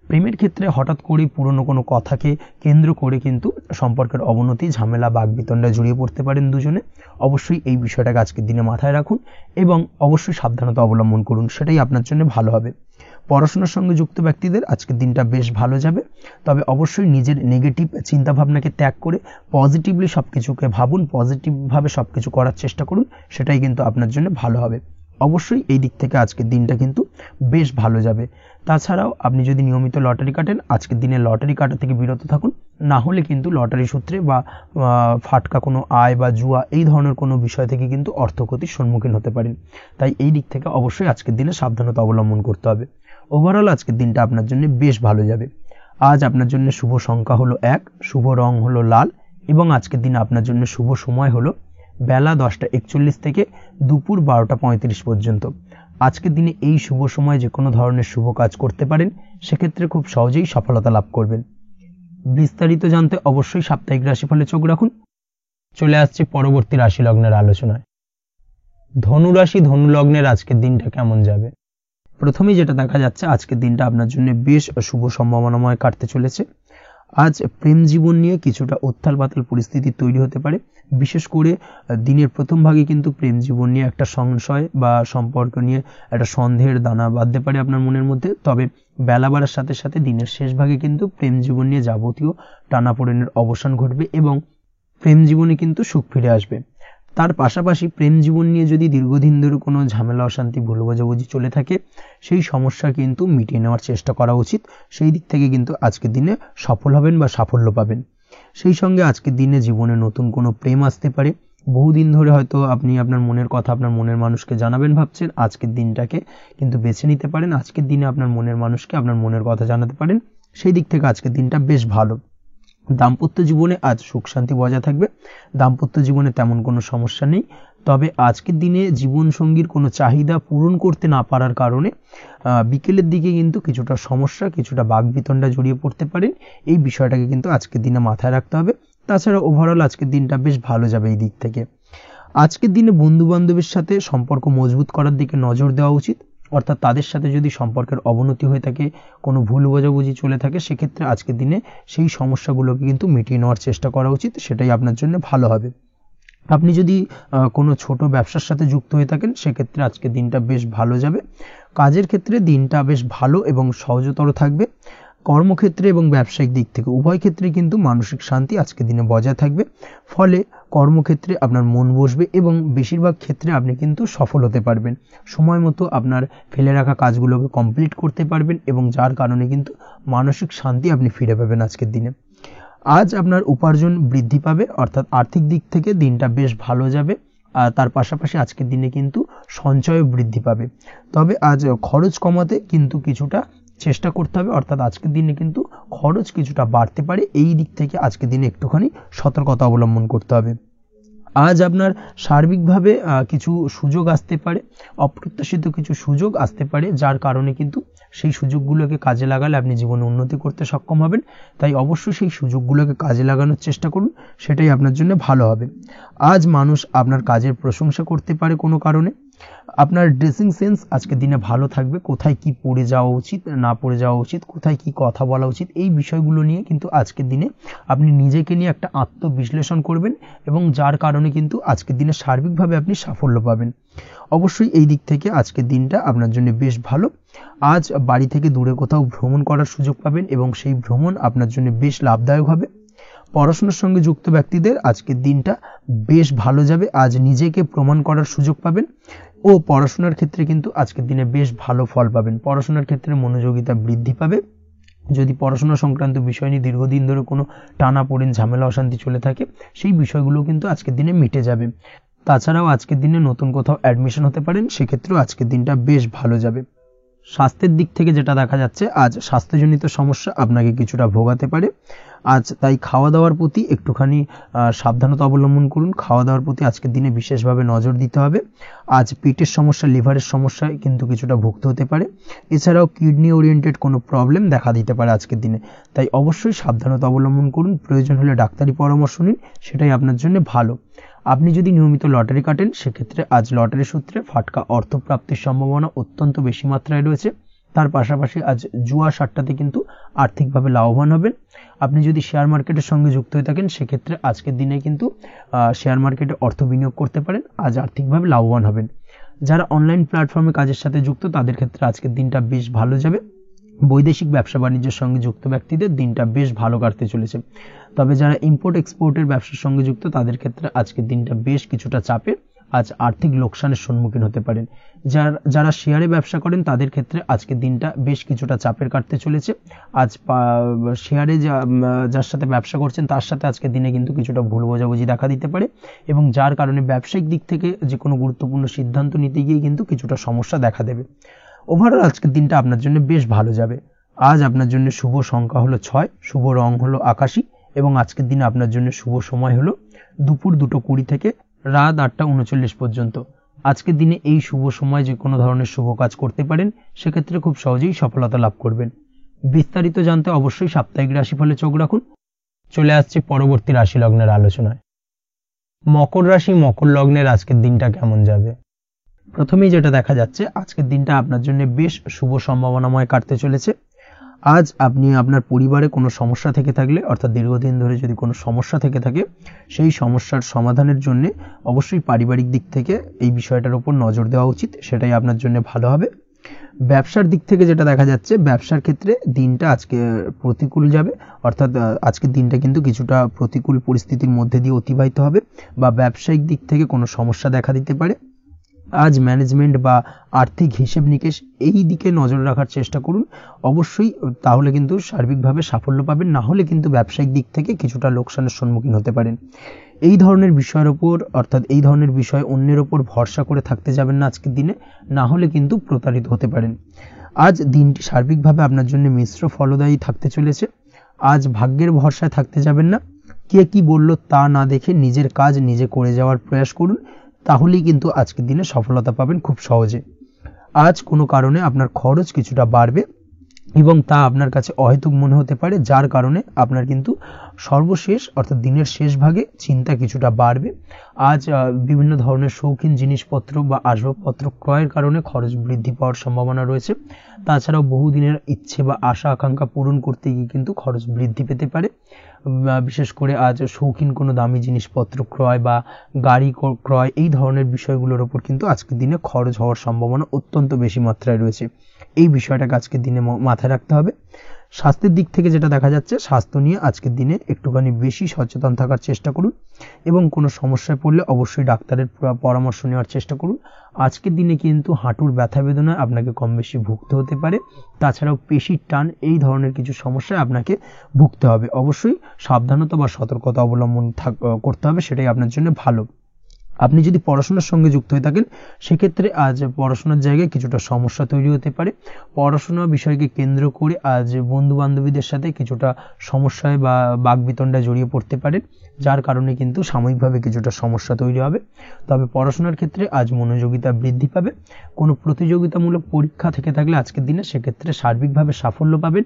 প্রেমের ক্ষেত্রে হঠাৎ করেই পুরনো কোনো কথাকে কেন্দ্র করে কিন্তু সম্পর্কের অবনতি, ঝামেলা, বাগবিতণ্ডায় জড়িয়ে পড়তে পারেন দুজনে। অবশ্যই এই বিষয়টাকে আজকের দিনে মাথায় রাখুন এবং অবশ্যই সাবধানতা অবলম্বন করুন, সেটাই আপনার জন্য ভালো হবে। পড়াশোনার সঙ্গে যুক্ত ব্যক্তিদের আজকের দিনটা বেশ ভালো যাবে। তবে অবশ্যই নিজের নেগেটিভ চিন্তাভাবনাকে ত্যাগ করে পজিটিভলি সব কিছুকে ভাবুন, পজিটিভভাবে সব কিছু করার চেষ্টা করুন, সেটাই কিন্তু আপনার জন্য ভালো হবে। অবশ্যই এই দিক থেকে আজকের দিনটা কিন্তু বেশ ভালো যাবে। তাছাড়াও আপনি যদি নিয়মিত লটারি কাটেন, আজকের দিনে লটারি কাটা থেকে বিরত থাকুন। না হলে কিন্তু লটারি সূত্রে বা ফাটকা কোনো আয় বা জুয়া এই ধরনের কোনো বিষয় থেকে কিন্তু অর্থক্ষতির সম্মুখীন হতে পারেন। তাই এই দিক থেকে অবশ্যই আজকের দিনে সাবধানতা অবলম্বন করতে হবে। ওভারঅল আজকের দিনটা আপনার জন্য বেশ ভালো যাবে। আজ আপনার জন্য শুভ সংখ্যা হলো 1, শুভ রং হলো লাল, এবং আজকের দিনে আপনার জন্য শুভ সময় হলো বেলা 10:41 থেকে দুপুর 12:35 পর্যন্ত। আজকের দিনে এই শুভ সময় যে কোনো ধরনের শুভ কাজ করতে পারেন, সেক্ষেত্রে খুব সহজেই সফলতা লাভ করবেন। বিস্তারিত জানতে অবশ্যই সাপ্তাহিক রাশিফলে চোখ রাখুন। চলে আসছে পরবর্তী রাশি লগ্নের আলোচনায়। ধনু রাশি, ধনু লগ্নের আজকের দিনটা কেমন যাবে? প্রথমেই যেটা দেখা যাচ্ছে, আজকের দিনটা আপনার জন্য বেশ শুভ সম্ভাবনাময় কাটতে চলেছে। আজ প্রেম জীবন নিয়ে কিছুটা উত্থাল পাতাল পরিস্থিতি তৈরি হতে পারে। বিশেষ করে দিনের প্রথম ভাগে কিন্তু প্রেম জীবন নিয়ে একটা সংশয় বা সম্পর্ক নিয়ে একটা সন্দেহের দানা বাঁধতে পারে আপনার মনের মধ্যে। তবে বেলা বাড়ার সাথে সাথে দিনের শেষ ভাগে কিন্তু প্রেম জীবন নিয়ে যাবতীয় টানাপোড়েনের অবসান ঘটবে এবং প্রেম জীবনে কিন্তু সুখ ফিরে আসবে। তার পাশাপাশি প্রেম জীবন নিয়ে যদি দীর্ঘদিন ধরে কোনো ঝামেলা, অশান্তি, ভুল বোঝাবুঝি চলে থাকে, সেই সমস্যা কিন্তু মিটিয়ে নেওয়ার চেষ্টা করা উচিত। সেই দিক থেকে কিন্তু আজকের দিনে সফল হবেন বা সাফল্য পাবেন। সেই সঙ্গে আজকের দিনে জীবনে নতুন কোনো প্রেম আসতে পারে। বহুদিন ধরে হয়তো আপনি আপনার মনের কথা আপনার মনের মানুষকে জানাবেন ভাবছেন, আজকের দিনটাকে কিন্তু বেছে নিতে পারেন। আজকের দিনে আপনার মনের মানুষকে আপনার মনের কথা জানাতে পারেন। সেই দিক থেকে আজকের দিনটা বেশ ভালো। দাম্পত্য জীবনে আজ সুখ শান্তি বজায় থাকবে। দাম্পত্য জীবনে তেমন কোনো সমস্যা নেই। তবে আজকের দিনে জীবন সঙ্গীর কোনো চাহিদা পূরণ করতে না পারার কারণে বিকেলের দিকে কিন্তু কিছুটা সমস্যা, কিছুটা বাকবিতণ্ডা জড়িয়ে পড়তে পারেন। এই বিষয়টাকে কিন্তু আজকের দিনে মাথায় রাখতে হবে। তাছাড়া ওভারঅল আজকের দিনটা বেশ ভালো যাবে এই দিক থেকে। আজকের দিনে বন্ধু বান্ধবের সাথে সম্পর্ক মজবুত করার দিকে নজর দেওয়া উচিত। অর্থাৎ তাদের সাথে যদি সম্পর্কের অবনতি হয়ে থাকে, কোনো ভুল বোঝাবুঝি চলে থাকে, সেক্ষেত্রে আজকের দিনে সেই সমস্যাগুলোকে কিন্তু মিটিয়ে নেওয়ার চেষ্টা করা উচিত। সেটাই আপনার জন্য ভালো হবে। আপনি যদি কোনো ছোট ব্যবসার সাথে যুক্ত হয়ে থাকেন, সেক্ষেত্রে আজকের দিনটা বেশ ভালো যাবে। কাজের ক্ষেত্রে দিনটা বেশ ভালো এবং সহজতর থাকবে। কর্মক্ষেত্রে এবং ব্যবসায়িক দিক থেকে উভয় ক্ষেত্রে কিন্তু মানসিক শান্তি আজকের দিনে বজায় থাকবে। ফলে কর্মক্ষেত্রে আপনার মন বসবে এবং বেশিরভাগ ক্ষেত্রে আপনি কিন্তু সফল হতে পারবেন। সময় মতো আপনার ফেলে রাখা কাজগুলোকে কমপ্লিট করতে পারবেন এবং যার কারণে কিন্তু মানসিক শান্তি আপনি ফিরে পাবেন আজকের দিনে। আজ আপনার উপার্জন বৃদ্ধি পাবে, অর্থাৎ আর্থিক দিক থেকে দিনটা বেশ ভালো যাবে। আর তার পাশাপাশি আজকের দিনে কিন্তু সঞ্চয়ও বৃদ্ধি পাবে। তবে আজ খরচ কমাতে কিন্তু কিছুটা চেষ্টা করতে হবে, অর্থাৎ আজকের দিনে কিন্তু খরচ কিছুটা বাড়তে পারে। এই দিক থেকে আজকের দিনে একটুখানি সতর্কতা অবলম্বন করতে হবে। আজ আপনার সার্বিকভাবে কিছু সুযোগ আসতে পারে, অপ্রত্যাশিত কিছু সুযোগ আসতে পারে, যার কারণে কিন্তু সেই সুযোগগুলোকে কাজে লাগালে আপনি জীবনে উন্নতি করতে সক্ষম হবেন। তাই অবশ্যই সেই সুযোগগুলোকে কাজে লাগানোর চেষ্টা করুন, সেটাই আপনার জন্য ভালো হবে। আজ মানুষ আপনার কাজের প্রশংসা করতে পারে কোনো কারণে। আপনার ড্রেসিং সেন্স আজকের দিনে ভালো থাকবে, কোথায় কি পরে যাওয়া উচিত না পরে যাওয়া উচিত, কোথায় কি কথা বলা উচিত, এই বিষয়গুলো নিয়ে কিন্তু আজকের দিনে আপনি নিজেকে নিয়ে একটা আত্মবিশ্লেষণ করবেন এবং যার কারণে কিন্তু আজকের দিনে সার্বিকভাবে আপনি সাফল্য পাবেন। অবশ্যই এই দিক থেকে আজকের দিনটা আপনার জন্য বেশ ভালো। আজ বাড়ি থেকে দূরে কোথাও ভ্রমণ করার সুযোগ পাবেন এবং সেই ভ্রমণ আপনার জন্য বেশ লাভদায়ক হবে। পড়াশোনার সঙ্গে যুক্ত ব্যক্তিদের আজকের দিনটা বেশ ভালো যাবে। আজ নিজেকে প্রমাণ করার সুযোগ পাবেন ও পড়াশোনার ক্ষেত্রে কিন্তু আজকের দিনে বেশ ভালো ফল পাবেন। পড়াশোনার ক্ষেত্রে মনোযোগিতা বৃদ্ধি পাবে। যদি পড়াশোনা সংক্রান্ত বিষয় নিয়ে দীর্ঘদিন ধরে কোনো টানাপোড়েন ঝামেলা অশান্তি চলে থাকে, সেই বিষয়গুলো কিন্তু আজকের দিনে মিটে যাবে। তাছাড়াও আজকের দিনে নতুন কোথাও অ্যাডমিশন হতে পারেন, সেক্ষেত্রেও আজকের দিনটা বেশ ভালো যাবে। স্বাস্থ্যের দিক থেকে যেটা দেখা যাচ্ছে, আজ স্বাস্থ্যজনিত সমস্যা আপনাকে কিছুটা ভোগাতে পারে। আজ তাই খাওয়া দাওয়ার প্রতি একটুখানি সাবধানতা অবলম্বন করুন। খাওয়া দাওয়ার প্রতি আজকের দিনে বিশেষভাবে নজর দিতে হবে। আজ পেটের সমস্যা, লিভারের সমস্যায় কিন্তু কিছুটা ভুগতে হতে পারে। এছাড়াও কিডনি ওরিয়েন্টেড কোনো প্রবলেম দেখা দিতে পারে আজকের দিনে। তাই অবশ্যই সাবধানতা অবলম্বন করুন। প্রয়োজন হলে ডাক্তারি পরামর্শ নিন, সেটাই আপনার জন্য ভালো। আপনি যদি নিয়মিত লটারি কাটেন, সেক্ষেত্রে আজ লটারি সূত্রে ফাটকা অর্থপ্রাপ্তির সম্ভাবনা অত্যন্ত বেশি মাত্রায় রয়েছে। তার পাশাপাশি আজ জুয়া সাট্টাতে কিন্তু আর্থিকভাবে লাভবান হবেন। আপনি যদি শেয়ার মার্কেটের সঙ্গে যুক্ত হয়ে থাকেন, সেক্ষেত্রে আজকের দিনে কিন্তু শেয়ার মার্কেটে অর্থ বিনিয়োগ করতে পারেন, আজ আর্থিকভাবে লাভবান হবেন। যারা অনলাইন প্ল্যাটফর্মে কাজের সাথে যুক্ত, তাদের ক্ষেত্রে আজকের দিনটা বেশ ভালো যাবে। বৈদেশিক ব্যবসা বাণিজ্যের সঙ্গে যুক্ত ব্যক্তিদের দিনটা বেশ ভালো কাটতে চলেছে। তবে যারা ইম্পোর্ট এক্সপোর্টের ব্যবসার সঙ্গে যুক্ত, তাদের ক্ষেত্রে আজকের দিনটা বেশ কিছুটা চাপের। আজ আর্থিক লোকসানের সম্মুখীন হতে পারেন। যারা শেয়ারে ব্যবসা করেন, তাদের ক্ষেত্রে আজকের দিনটা বেশ কিছুটা চাপের কাটতে চলেছে। আজ শেয়ারে যার সাথে ব্যবসা করছেন, তার সাথে আজকের দিনে কিন্তু কিছুটা ভুল বোঝাবুঝি দেখা দিতে পারে এবং যার কারণে ব্যবসায়িক দিক থেকে যে কোনো গুরুত্বপূর্ণ সিদ্ধান্ত নিতে গিয়ে কিন্তু কিছুটা সমস্যা দেখা দেবে। ওভারঅল আজকের দিনটা আপনার জন্য বেশ ভালো যাবে। আজ আপনার জন্য শুভ সংখ্যা হলো 6, শুভ রং হলো আকাশী এবং আজকের দিনে আপনার জন্য শুভ সময় হলো দুপুর 2:20 থেকে রাত 8:39 পর্যন্ত। আজকের দিনে এই শুভ সময় যে কোনো ধরনের শুভ কাজ করতে পারেন, সেক্ষেত্রে খুব সহজেই সফলতা লাভ করবেন। বিস্তারিত জানতে অবশ্যই সাপ্তাহিক রাশিফলে চোখ রাখুন। চলে আসছে পরবর্তী রাশি লগ্নের আলোচনায়। মকর রাশি, মকর লগ্নের আজকের দিনটা কেমন যাবে? প্রথমেই যেটা দেখা যাচ্ছে, আজকের দিনটা আপনার জন্য বেশ শুভ সম্ভাবনাময় কাটতে চলেছে। আজ আপনি আপনার পরিবারে কোনো সমস্যা থেকে থাকলে, অর্থাৎ দীর্ঘদিন ধরে যদি কোনো সমস্যা থেকে থাকে, সেই সমস্যার সমাধানের জন্য অবশ্যই পারিবারিক দিক থেকে এই বিষয়টার উপর নজর দেওয়া উচিত, সেটাই আপনার জন্য ভালো হবে। ব্যবসার দিক থেকে যেটা দেখা যাচ্ছে, ব্যবসার ক্ষেত্রে দিনটা আজকে প্রতিকূল যাবে, অর্থাৎ আজকের দিনটা কিন্তু কিছুটা প্রতিকূল পরিস্থিতির মধ্যে দিয়ে অতিবাহিত হবে বা ব্যবসায়িক দিক থেকে কোনো সমস্যা দেখা দিতে পারে। আজ ম্যানেজমেন্ট বা আর্থিক হিসেব নিকেশ এই দিকে নজর রাখার চেষ্টা করুন অবশ্যই, তাহলে কিন্তু সার্বিকভাবে সাফল্য পাবেন। না হলে কিন্তু ব্যবসায়িক দিক থেকে কিছুটা লোকসানের সম্মুখীন হতে পারেন। এই ধরনের বিষয়ের ওপর, অর্থাৎ এই ধরনের বিষয় অন্যের ওপর ভরসা করে থাকতে যাবেন না আজকের দিনে, না হলে কিন্তু প্রতারিত হতে পারেন। আজ দিনটি সার্বিকভাবে আপনার জন্য মিশ্র ফলদায়ী থাকতে চলেছে। আজ ভাগ্যের ভরসায় থাকতে যাবেন না। কে কি বলল তা না দেখে নিজের কাজ নিজে করে যাওয়ার প্রয়াস করুন, তাহলেই কিন্তু আজকের দিনে সফলতা পাবেন খুব সহজে। আজ কোনো কারণে আপনার খরচ কিছুটা বাড়বে এবং তা আপনার কাছে অহেতুক মনে হতে পারে, যার কারণে আপনার কিন্তু সর্বশেষ অর্থাৎ দিনের শেষ ভাগে চিন্তা কিছুটা বাড়বে। আজ বিভিন্ন ধরনের শৌখিন জিনিসপত্র বা আসবাবপত্র ক্রয়ের কারণে খরচ বৃদ্ধি পাওয়ার সম্ভাবনা রয়েছে। তাছাড়াও বহুদিনের ইচ্ছে বা আশা আকাঙ্ক্ষা পূরণ করতে গিয়ে কিন্তু খরচ বৃদ্ধি পেতে পারে। বিশেষ করে আজ শৌখিন কোনো দামি জিনিসপত্র ক্রয় বা গাড়ি ক্রয়, এই ধরনের বিষয়গুলোর ওপর কিন্তু আজকের দিনে খরচ হওয়ার সম্ভাবনা অত্যন্ত বেশি মাত্রায় রয়েছে। এই বিষয়টাকে আজকের দিনে মাথায় রাখতে হবে। স্বাস্থ্যের দিক থেকে যেটা দেখা যাচ্ছে, স্বাস্থ্য নিয়ে আজকের দিনে একটুখানি বেশি সচেতন থাকার চেষ্টা করুন এবং কোনো সমস্যায় পড়লে অবশ্যই ডাক্তারের পরামর্শ নেওয়ার চেষ্টা করুন। আজকের দিনে কিন্তু হাঁটুর ব্যথা বেদনায় আপনাকে কম বেশি ভুগতে হতে পারে, তাছাড়াও পেশির টান এই ধরনের কিছু সমস্যায় আপনাকে ভুগতে হবে। অবশ্যই সাবধানতা বা সতর্কতা অবলম্বন করতে হবে, সেটাই আপনার জন্য ভালো। আপনি যদি পড়াশোনার সঙ্গে যুক্ত হয়ে থাকেন সেক্ষেত্রে আজ পড়াশোনার জায়গায় কিছুটা সমস্যা তৈরি হতে পারে। পড়াশোনা বিষয়কে কেন্দ্র করে আজ বন্ধু বান্ধবীদের সাথে কিছুটা সমস্যায় বা বাকবিতণ্ডায় জড়িয়ে পড়তে পারেন, যার কারণে কিন্তু সাময়িকভাবে কিছুটা সমস্যা তৈরি হবে। তবে পড়াশোনার ক্ষেত্রে আজ মনোযোগিতা বৃদ্ধি পাবে। কোনো প্রতিযোগিতামূলক পরীক্ষা থেকে থাকলে আজকের দিনে সেক্ষেত্রে সার্বিকভাবে সাফল্য পাবেন।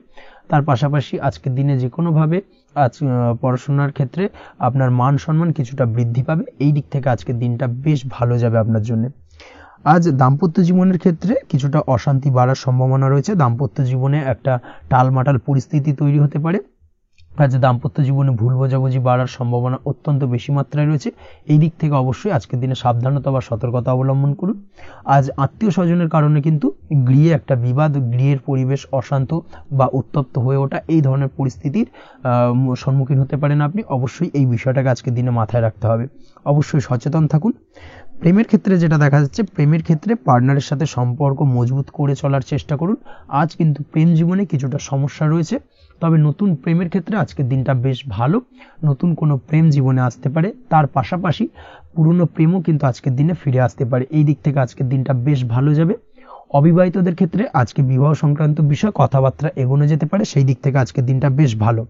তার পাশাপাশি আজকের দিনে যে কোনোভাবে আজ পড়াশোনার ক্ষেত্রে আপনার মান সম্মান কিছুটা বৃদ্ধি পাবে। এই দিক থেকে আজকের দিনটা বেশ ভালো যাবে আপনার জন্য। আজ দাম্পত্য জীবনের ক্ষেত্রে কিছুটা অশান্তি বাড়ার সম্ভাবনা রয়েছে। দাম্পত্য জীবনে একটা টালমাটাল পরিস্থিতি তৈরি হতে পারে। আজ দাম্পত্য জীবনে ভুল বোঝাবুঝি বাড়ার সম্ভাবনা অত্যন্ত বেশি মাত্রায় রয়েছে। এই দিক থেকে অবশ্যই আজকের দিনে সাবধানতা বা সতর্কতা অবলম্বন করুন। আজ আত্মীয় স্বজনের কারণে কিন্তু গৃহে একটা বিবাদ, গৃহের পরিবেশ অশান্ত বা উত্তপ্ত হয়ে ওঠা, এই ধরনের পরিস্থিতির সম্মুখীন হতে পারেন আপনি। অবশ্যই এই বিষয়টাকে আজকের দিনে মাথায় রাখতে হবে। অবশ্যই সচেতন থাকুন। প্রেমের ক্ষেত্রে যেটা দেখা যাচ্ছে, প্রেমের ক্ষেত্রে পার্টনারের সাথে সম্পর্ক মজবুত করে চলার চেষ্টা করুন। আজ কিন্তু প্রেম জীবনে কিছুটা সমস্যা রয়েছে, তবে নতুন প্রেমের ক্ষেত্রে আজকের দিনটা বেশ ভালো। নতুন কোনো প্রেম জীবনে আসতে পারে, তার পাশাপাশি পুরনো প্রেমও কিন্তু আজকের দিনে ফিরে আসতে পারে। এই দিক থেকে আজকের দিনটা বেশ ভালো যাবে। অবিবাহিতদের ক্ষেত্রে আজকে বিবাহ সংক্রান্ত বিষয় কথাবার্তা এগোনো যেতে পারে, সেই দিক থেকে আজকের দিনটা বেশ ভালো।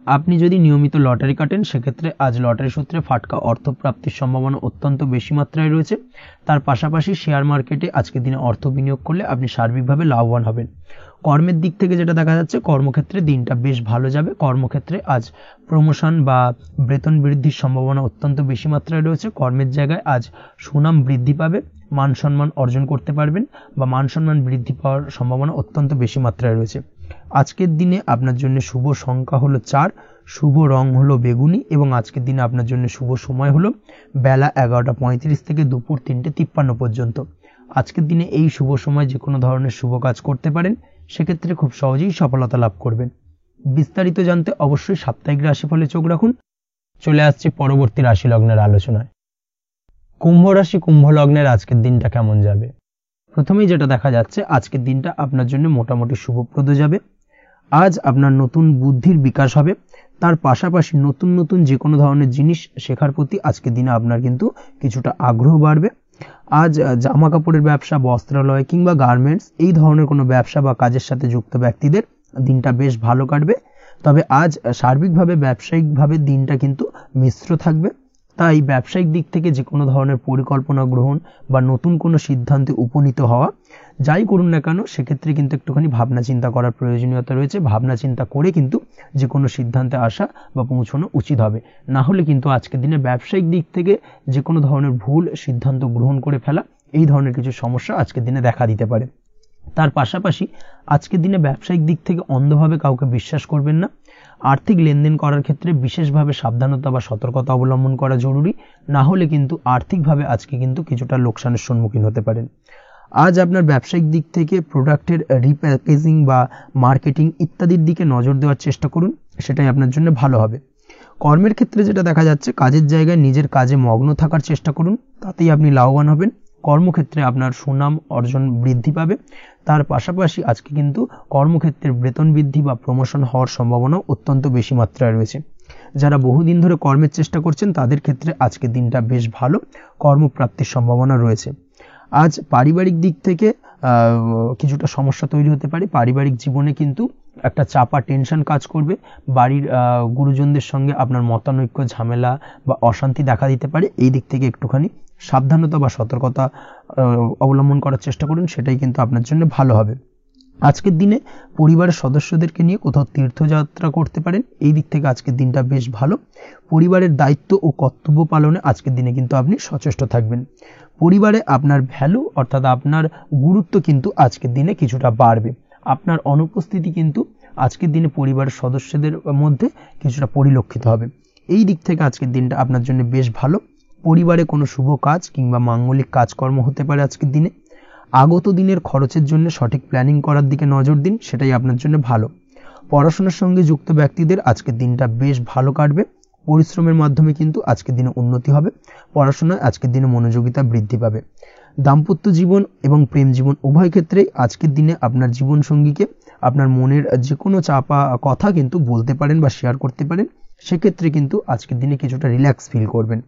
আপনি যদি নিয়মিত লটারি কাটেন সেক্ষেত্রে আজ লটারি সূত্রে ফাটকা অর্থপ্রাপ্তির সম্ভাবনা অত্যন্ত বেশি মাত্রায় রয়েছে। তার পাশাপাশি শেয়ার মার্কেটে আজকের দিনে অর্থ বিনিয়োগ করলে আপনি সার্বিকভাবে লাভবান হবেন। কর্মের দিক থেকে যেটা দেখা যাচ্ছে, কর্মক্ষেত্রে দিনটা বেশ ভালো যাবে। কর্মক্ষেত্রে আজ প্রমোশন বা বেতন বৃদ্ধির সম্ভাবনা অত্যন্ত বেশি মাত্রায় রয়েছে। কর্মের জায়গায় আজ সুনাম বৃদ্ধি পাবে, মান সম্মান অর্জন করতে পারবেন বা মান সম্মান বৃদ্ধি পাওয়ার সম্ভাবনা অত্যন্ত বেশি মাত্রায় রয়েছে। আজকের দিনে আপনার জন্য শুভ সংখ্যা হলো 4, শুভ রং হলো বেগুনি এবং আজকের দিনে আপনার জন্য শুভ সময় হলো বেলা 11:35 থেকে দুপুর 3:53 পর্যন্ত। আজকের দিনে এই শুভ সময় যে কোনো ধরনের শুভ কাজ করতে পারেন, সেক্ষেত্রে খুব সহজেই সফলতা লাভ করবেন। বিস্তারিত জানতে অবশ্যই সাপ্তাহিক রাশিফলে চোখ রাখুন। চলে আসছে পরবর্তী রাশি লগ্নের আলোচনায়। কুম্ভ রাশি, কুম্ভ লগ্নের আজকের দিনটা কেমন যাবে? প্রথমেই যেটা দেখা যাচ্ছে, আজকের দিনটা আপনার জন্য মোটামুটি শুভপ্রদ যাবে। আজ আপনার নতুন বুদ্ধির বিকাশ হবে, তার পাশাপাশি নতুন নতুন যে কোনো ধরনের জিনিস শেখার প্রতি আজকের দিনে আপনার কিন্তু কিছুটা আগ্রহ বাড়বে। আজ জামা কাপড়ের ব্যবসা, বস্ত্রালয় কিংবা গার্মেন্টস এই ধরনের কোনো ব্যবসা বা কাজের সাথে যুক্ত ব্যক্তিদের দিনটা বেশ ভালো কাটবে। তবে আজ সার্বিকভাবে ব্যবসায়িকভাবে দিনটা কিন্তু মিশ্র থাকবে। তাই ব্যবসায়িক দিক থেকে যে কোনো ধরনের পরিকল্পনা গ্রহণ বা নতুন কোনো সিদ্ধান্তে উপনীত হওয়া, যাই করুন না কেন সেক্ষেত্রে কিন্তু একটুখানি ভাবনা চিন্তা করার প্রয়োজনীয়তা রয়েছে। ভাবনা চিন্তা করে কিন্তু যে কোনো সিদ্ধান্তে আসা বা পৌঁছানো উচিত হবে, না হলে কিন্তু আজকের দিনে ব্যবসায়িক দিক থেকে যে কোনো ধরনের ভুল সিদ্ধান্ত গ্রহণ করে ফেলা, এই ধরনের কিছু সমস্যা আজকের দিনে দেখা দিতে পারে। তার পাশাপাশি আজকের দিনে ব্যবসায়িক দিক থেকে অন্ধভাবে কাউকে বিশ্বাস করবেন না। আর্থিক লেনদেন করার ক্ষেত্রে বিশেষভাবে সাবধানতা বা সতর্কতা অবলম্বন করা জরুরি, না হলে কিন্তু আর্থিকভাবে আজকে কিন্তু কিছুটা লোকসানের সম্মুখীন হতে পারেন। আজ আপনার ব্যবসায়িক দিক থেকে প্রোডাক্টের রিপ্যাকেজিং বা মার্কেটিং ইত্যাদির দিকে নজর দেওয়ার চেষ্টা করুন, সেটাই আপনার জন্য ভালো হবে। কর্মের ক্ষেত্রে যেটা দেখা যাচ্ছে, কাজের জায়গায় নিজের কাজে মগ্ন থাকার চেষ্টা করুন, তাতেই আপনি লাভবান হবেন। কর্মক্ষেত্রে আপনার সুনাম অর্জন বৃদ্ধি পাবে। তার পাশাপাশি আজকে কিন্তু কর্মক্ষেত্রে বেতন বৃদ্ধি বা প্রমোশন হওয়ার সম্ভাবনা অত্যন্ত বেশি মাত্রায় রয়েছে। যারা বহুদিন ধরে কর্মের চেষ্টা করছেন তাদের ক্ষেত্রে আজকের দিনটা বেশ ভালো, কর্মপ্রাপ্তির সম্ভাবনা রয়েছে। আজ পারিবারিক দিক থেকে কিছুটা সমস্যা তৈরি হতে পারে। পারিবারিক জীবনে কিন্তু একটা চাপা টেনশন কাজ করবে। বাড়ির গুরুজনদের সঙ্গে আপনার মতানৈক্য, ঝামেলা বা অশান্তি দেখা দিতে পারে। এই দিক থেকে একটুখানি সাবধানতা বা সতর্কতা অবলম্বন করার চেষ্টা করুন, সেটাই কিন্তু আপনার জন্য ভালো হবে। আজকের দিনে পরিবারের সদস্যদেরকে নিয়ে কোথাও তীর্থযাত্রা করতে পারেন, এই দিক থেকে আজকের দিনটা বেশ ভালো। পরিবারের দায়িত্ব ও কর্তব্য পালনে আজকের দিনে কিন্তু আপনি সচেষ্ট থাকবেন। পরিবারে আপনার ভ্যালু অর্থাৎ আপনার গুরুত্ব কিন্তু আজকের দিনে কিছুটা বাড়বে। আপনার অনুপস্থিতি কিন্তু আজকের দিনে পরিবারের সদস্যদের মধ্যে কিছুটা পরিলক্ষিত হবে। এই দিক থেকে আজকের দিনটা আপনার জন্য বেশ ভালো। পরিবারে কোনো শুভ কাজ কিংবা মাঙ্গলিক কাজকর্ম হতে পারে আজকের দিনে। আগত দিনের খরচের জন্য সঠিক প্ল্যানিং করার দিকে নজর দিন, সেটাই আপনার জন্য ভালো। পড়াশোনার সঙ্গে যুক্ত ব্যক্তিদের আজকের দিনটা বেশ ভালো কাটবে। পরিশ্রমের মাধ্যমে কিন্তু আজকের দিনে উন্নতি হবে। পড়াশোনায় আজকের দিনে মনোযোগিতা বৃদ্ধি পাবে। দাম্পত্য জীবন এবং প্রেম জীবন উভয় ক্ষেত্রেই আজকের দিনে আপনার জীবন সঙ্গীকে আপনার মনের যে কোনো চাপা কথা কিন্তু বলতে পারেন বা শেয়ার করতে পারেন। সেক্ষেত্রে কিন্তু আজকের দিনে কিছুটা রিল্যাক্স ফিল করবেন।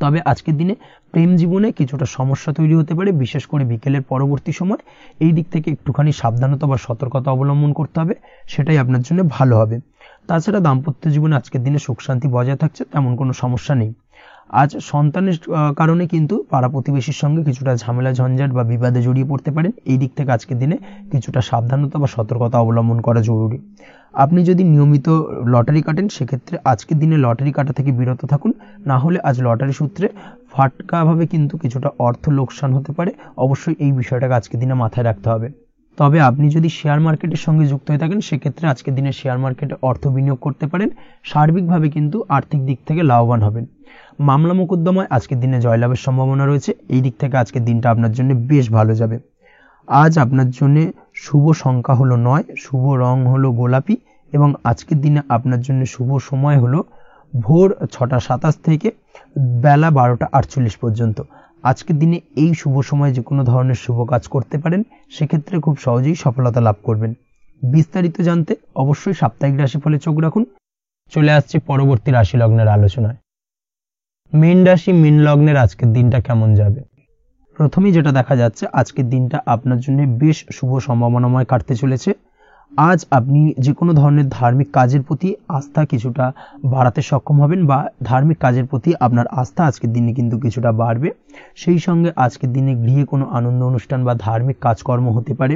তবে আজকের দিনে প্রেম জীবনে কিছুটা সমস্যা তৈরি হতে পারে, বিশেষ করে বিকেলের পরবর্তী সময়। এই দিক থেকে একটুখানি সাবধানতা বা সতর্কতা অবলম্বন করতে হবে, সেটাই আপনার জন্য ভালো হবে। তাছাড়া দাম্পত্য জীবনে আজকের দিনে সুখ শান্তি বজায় থাকছে, তেমন কোনো সমস্যা নেই। আজ সন্তানের কারণে কিন্তু পাড়া প্রতিবেশীর সঙ্গে কিছুটা ঝামেলা ঝঞ্ঝাট বা বিবাদে জড়িয়ে পড়তে পারেন। এই দিক থেকে আজকের দিনে কিছুটা সাবধানতা বা সতর্কতা অবলম্বন করা জরুরি। আপনি যদি নিয়মিত লটারি কাটেন, সেক্ষেত্রে আজকের দিনে লটারি কাটা থেকে বিরত থাকুন। না হলে আজ লটারি সূত্রে ফাটকাভাবে কিন্তু কিছুটা অর্থ লোকসান হতে পারে। অবশ্যই এই বিষয়টাকে আজকের দিনে মাথায় রাখতে হবে। তবে আপনি যদি শেয়ার মার্কেটের সঙ্গে যুক্ত হয়ে থাকেন, সেক্ষেত্রে আজকের দিনে শেয়ার মার্কেটে অর্থ বিনিয়োগ করতে পারেন। সার্বিকভাবে কিন্তু আর্থিক দিক থেকে লাভবান হবেন। মামলা মোকদ্দমায় আজকের দিনে জয়লাভের সম্ভাবনা রয়েছে। এই দিক থেকে আজকের দিনটা আপনার জন্য বেশ ভালো যাবে। আজ আপনার জন্য শুভ সংখ্যা হলো 9, শুভ রং হলো গোলাপি এবং আজকের দিনে আপনার জন্য শুভ সময় হলো ভোর 6টা 27 থেকে বেলা 12টা 48 পর্যন্ত। আজকের দিনে এই শুভ সময় যে কোনো ধরনের শুভ কাজ করতে পারেন, সেক্ষেত্রে খুব সহজেই সফলতা লাভ করবেন। বিস্তারিত জানতে অবশ্যই সাপ্তাহিক রাশিফলে চোখ রাখুন। চলে আসছে পরবর্তী রাশি লগ্নের আলোচনায়। মীন রাশি মীন লগ্নের আজকের দিনটা কেমন যাবে? প্রথমেই যেটা দেখা যাচ্ছে, আজকের দিনটা আপনার জন্য বেশ শুভ সম্ভাবনাময় কাটতে চলেছে। আজ আপনি যে কোনো ধরনের ধার্মিক কাজের প্রতি আস্থা কিছুটা বাড়াতে সক্ষম হবেন বা ধার্মিক কাজের প্রতি আপনার আস্থা আজকের দিনে কিন্তু কিছুটা বাড়বে। সেই সঙ্গে আজকের দিনে গৃহে কোনো আনন্দ অনুষ্ঠান বা ধার্মিক কাজকর্ম হতে পারে।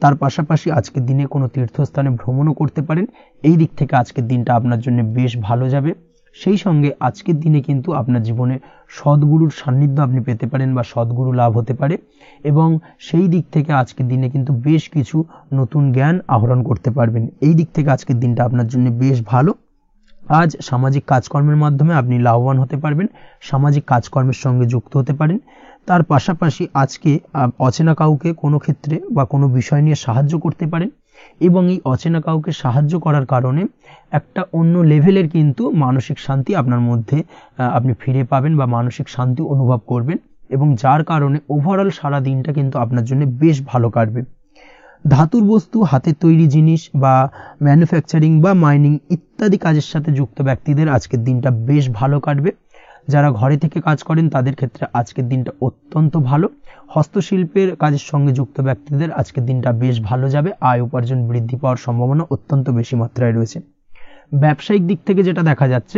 তার পাশাপাশি আজকের দিনে কোনো তীর্থস্থানে ভ্রমণও করতে পারেন। এই দিক থেকে আজকের দিনটা আপনার জন্য বেশ ভালো যাবে। সেই সঙ্গে আজকের দিনে কিন্তু আপনার জীবনে সদ্গুরুর সান্নিধ্য আপনি পেতে পারেন বা সদ্গুরু লাভ হতে পারে এবং সেই দিক থেকে আজকের দিনে কিন্তু বেশ কিছু নতুন জ্ঞান আহরণ করতে পারবেন। এই দিক থেকে আজকের দিনটা আপনার জন্য বেশ ভালো। আজ সামাজিক কাজকর্মের মাধ্যমে আপনি লাভবান হতে পারবেন, সামাজিক কাজকর্মের সঙ্গে যুক্ত হতে পারেন। তার পাশাপাশি আজকে অচেনা কাউকে কোনো ক্ষেত্রে বা কোনো বিষয় নিয়ে সাহায্য করতে পারেন এবং এই অচেনা কাউকে সাহায্য করার কারণে একটা অন্য লেভেলের কিন্তু মানসিক শান্তি আপনার মধ্যে আপনি ফিরে পাবেন বা মানসিক শান্তি অনুভব করবেন এবং যার কারণে ওভারঅল সারা দিনটা কিন্তু আপনার জন্য বেশ ভালো কাটবে। ধাতুর বস্তু, হাতের তৈরি জিনিস বা ম্যানুফ্যাকচারিং বা মাইনিং ইত্যাদি কাজের সাথে যুক্ত ব্যক্তিদের আজকের দিনটা বেশ ভালো কাটবে। যারা ঘরে থেকে কাজ করেন তাদের ক্ষেত্রে আজকের দিনটা অত্যন্ত ভালো। হস্তশিল্পের কাজের সঙ্গে যুক্ত ব্যক্তিদের আজকের দিনটা বেশ ভালো যাবে। আয় উপার্জন বৃদ্ধি পাওয়ার সম্ভাবনা অত্যন্ত বেশি মাত্রায় রয়েছে। ব্যবসায়িক দিক থেকে যেটা দেখা যাচ্ছে,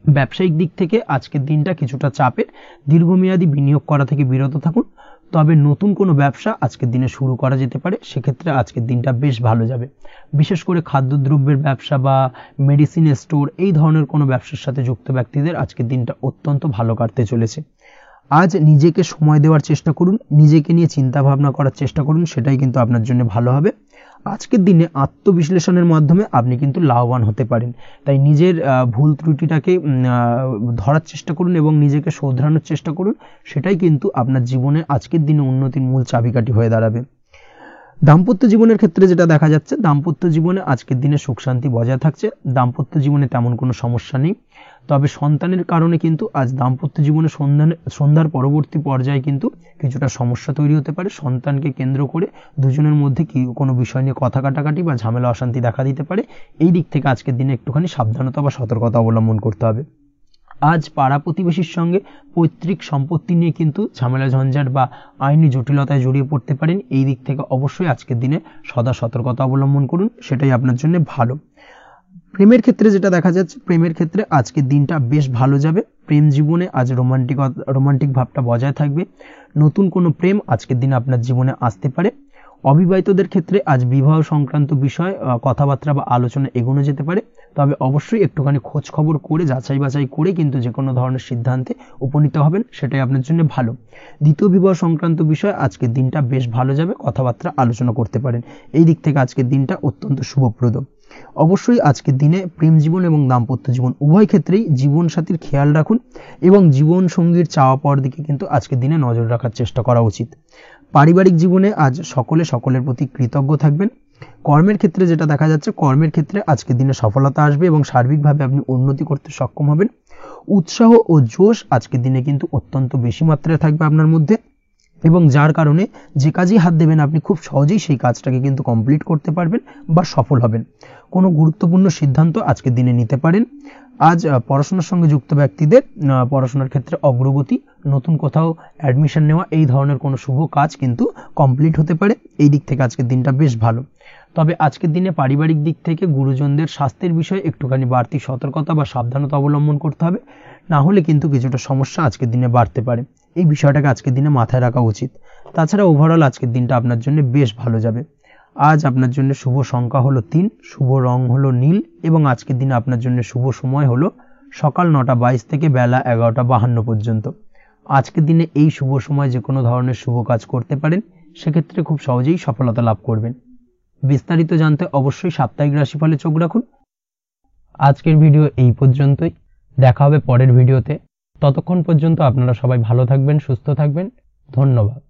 ব্যবসায়িক দিক থেকে আজকের দিনটা কিছুটা চাপের। দীর্ঘমেয়াদী বিনিয়োগ করা থেকে বিরত থাকুন। তবে নতুন কোনো ব্যবসা আজকের দিনে শুরু করা যেতে পারে, সেক্ষেত্রে আজকের দিনটা বেশ ভালো যাবে। বিশেষ করে খাদ্যদ্রব্যের ব্যবসা বা মেডিসিন স্টোর এই ধরনের কোনো ব্যবসার সাথে যুক্ত ব্যক্তিদের আজকের দিনটা অত্যন্ত ভালো কাটতে চলেছে। আজ নিজেকে সময় দেওয়ার চেষ্টা করুন, নিজেকে নিয়ে চিন্তা ভাবনা করার চেষ্টা করুন, সেটাই কিন্তু আপনার জন্য ভালো হবে। আজকের দিনে আত্মবিশ্লেষণের মাধ্যমে আপনি কিন্তু লাভবান হতে পারেন। তাই নিজের ভুল ত্রুটিটাকে ধরার চেষ্টা করুন এবং নিজেকে শোধরানোর চেষ্টা করুন, সেটাই কিন্তু আপনার জীবনে আজকের দিনে উন্নতির মূল চাবিকাঠি হয়ে দাঁড়াবে। দাম্পত্য জীবনের ক্ষেত্রে যেটা দেখা যাচ্ছে, দাম্পত্য জীবনে আজকের দিনে সুখ শান্তি বজায় থাকছে। দাম্পত্য জীবনে তেমন কোনো সমস্যা নেই। তবে সন্তানের কারণে কিন্তু আজ দাম্পত্য জীবনে সন্ধ্যার পরবর্তী পর্যায়ে কিন্তু কিছুটা সমস্যা তৈরি হতে পারে। সন্তানকে কেন্দ্র করে দুজনের মধ্যে কোনো বিষয় নিয়ে কথা কাটাকাটি বা ঝামেলা অশান্তি দেখা দিতে পারে। এই দিক থেকে আজকের দিনে একটুখানি সাবধানতা বা সতর্কতা অবলম্বন করতে হবে। আজ পাড়া প্রতিবেশীর সঙ্গে পৈতৃক সম্পত্তি নিয়ে কিন্তু ঝামেলা ঝঞ্ঝাট বা আইনি জটিলতায় জড়িয়ে পড়তে পারেন। এই দিক থেকে অবশ্যই আজকের দিনে সদা সতর্কতা অবলম্বন করুন, সেটাই আপনার জন্য ভালো। প্রেমের ক্ষেত্রে যেটা দেখা যাচ্ছে, প্রেমের ক্ষেত্রে আজকের দিনটা বেশ ভালো যাবে। প্রেম জীবনে আজ রোমান্টিক ভাবটা বজায় থাকবে। নতুন কোনো প্রেম আজকের দিনে আপনার জীবনে আসতে পারে। অবিবাহিতদের ক্ষেত্রে আজ বিবাহ সংক্রান্ত বিষয় কথাবার্তা বা আলোচনা এগোনো যেতে পারে। তবে অবশ্যই একটুখানি খোঁজ খবর করে যাচাই বাছাই করে কিন্তু যে কোনো ধরনের সিদ্ধান্তে উপনীত হবেন, সেটাই আপনার জন্য ভালো। দ্বিতীয় বিবাহ সংক্রান্ত বিষয় আজকের দিনটা বেশ ভালো যাবে, কথাবার্তা আলোচনা করতে পারেন। এই দিক থেকে আজকের দিনটা অত্যন্ত শুভপ্রদ। অবশ্যই আজকের দিনে প্রেম জীবন এবং দাম্পত্য জীবন উভয় ক্ষেত্রেই জীবনসাথীর খেয়াল রাখুন এবং জীবন সঙ্গীর চাওয়া পাওয়ার দিকে কিন্তু আজকের দিনে নজর রাখার চেষ্টা করা উচিত। পারিবারিক জীবনে আজ সকলে সকলের প্রতি কৃতজ্ঞ থাকবেন। কর্মের ক্ষেত্রে যেটা দেখা যাচ্ছে, কর্মের ক্ষেত্রে আজকের দিনে সফলতা আসবে এবং সার্বিকভাবে আপনি উন্নতি করতে সক্ষম হবেন। উৎসাহ ও জোশ আজকের দিনে কিন্তু অত্যন্ত বেশি মাত্রায় থাকবে আপনার মধ্যে, এবং যার কারণে যে কাজেই হাত দেবেন আপনি খুব সহজেই সেই কাজটাকে কিন্তু কমপ্লিট করতে পারবেন বা সফল হবেন। কোনো গুরুত্বপূর্ণ সিদ্ধান্ত আজকের দিনে নিতে পারেন। আজ পড়াশোনার সঙ্গে যুক্ত ব্যক্তিদের পড়াশোনার ক্ষেত্রে অগ্রগতি, নতুন কোথাও অ্যাডমিশন নেওয়া, এই ধরনের কোনো শুভ কাজ কিন্তু কমপ্লিট হতে পারে। এই দিক থেকে আজকের দিনটা বেশ ভালো। তবে আজকের দিনে পারিবারিক দিক থেকে গুরুজনদের স্বাস্থ্যের বিষয়ে একটুখানি বাড়তি সতর্কতা বা সাবধানতা অবলম্বন করতে হবে, না হলে কিন্তু কিছুটা সমস্যা আজকের দিনে বাড়তে পারে। এই বিষয়টাকে আজকের দিনে মাথায় রাখা উচিত। তাছাড়া ওভারঅল আজকের দিনটা আপনার জন্য বেশ ভালো যাবে। আজ আপনার জন্য শুভ সংখ্যা হলো 3, শুভ রং হলো নীল, এবং আজকের দিনে আপনার জন্য শুভ সময় হলো সকাল 9:22 থেকে বেলা 11:52 পর্যন্ত। আজকের দিনে এই শুভ সময় যে কোনো ধরনের শুভ কাজ করতে পারেন, সেক্ষেত্রে খুব সহজেই সফলতা লাভ করবেন। বিস্তারিত জানতে অবশ্যই সাপ্তাহিক রাশিফলে চোখ রাখুন। আজকের ভিডিও এই পর্যন্তই, দেখা হবে পরের ভিডিওতে। ততক্ষণ পর্যন্ত আপনারা সবাই ভালো থাকবেন, সুস্থ থাকবেন। ধন্যবাদ।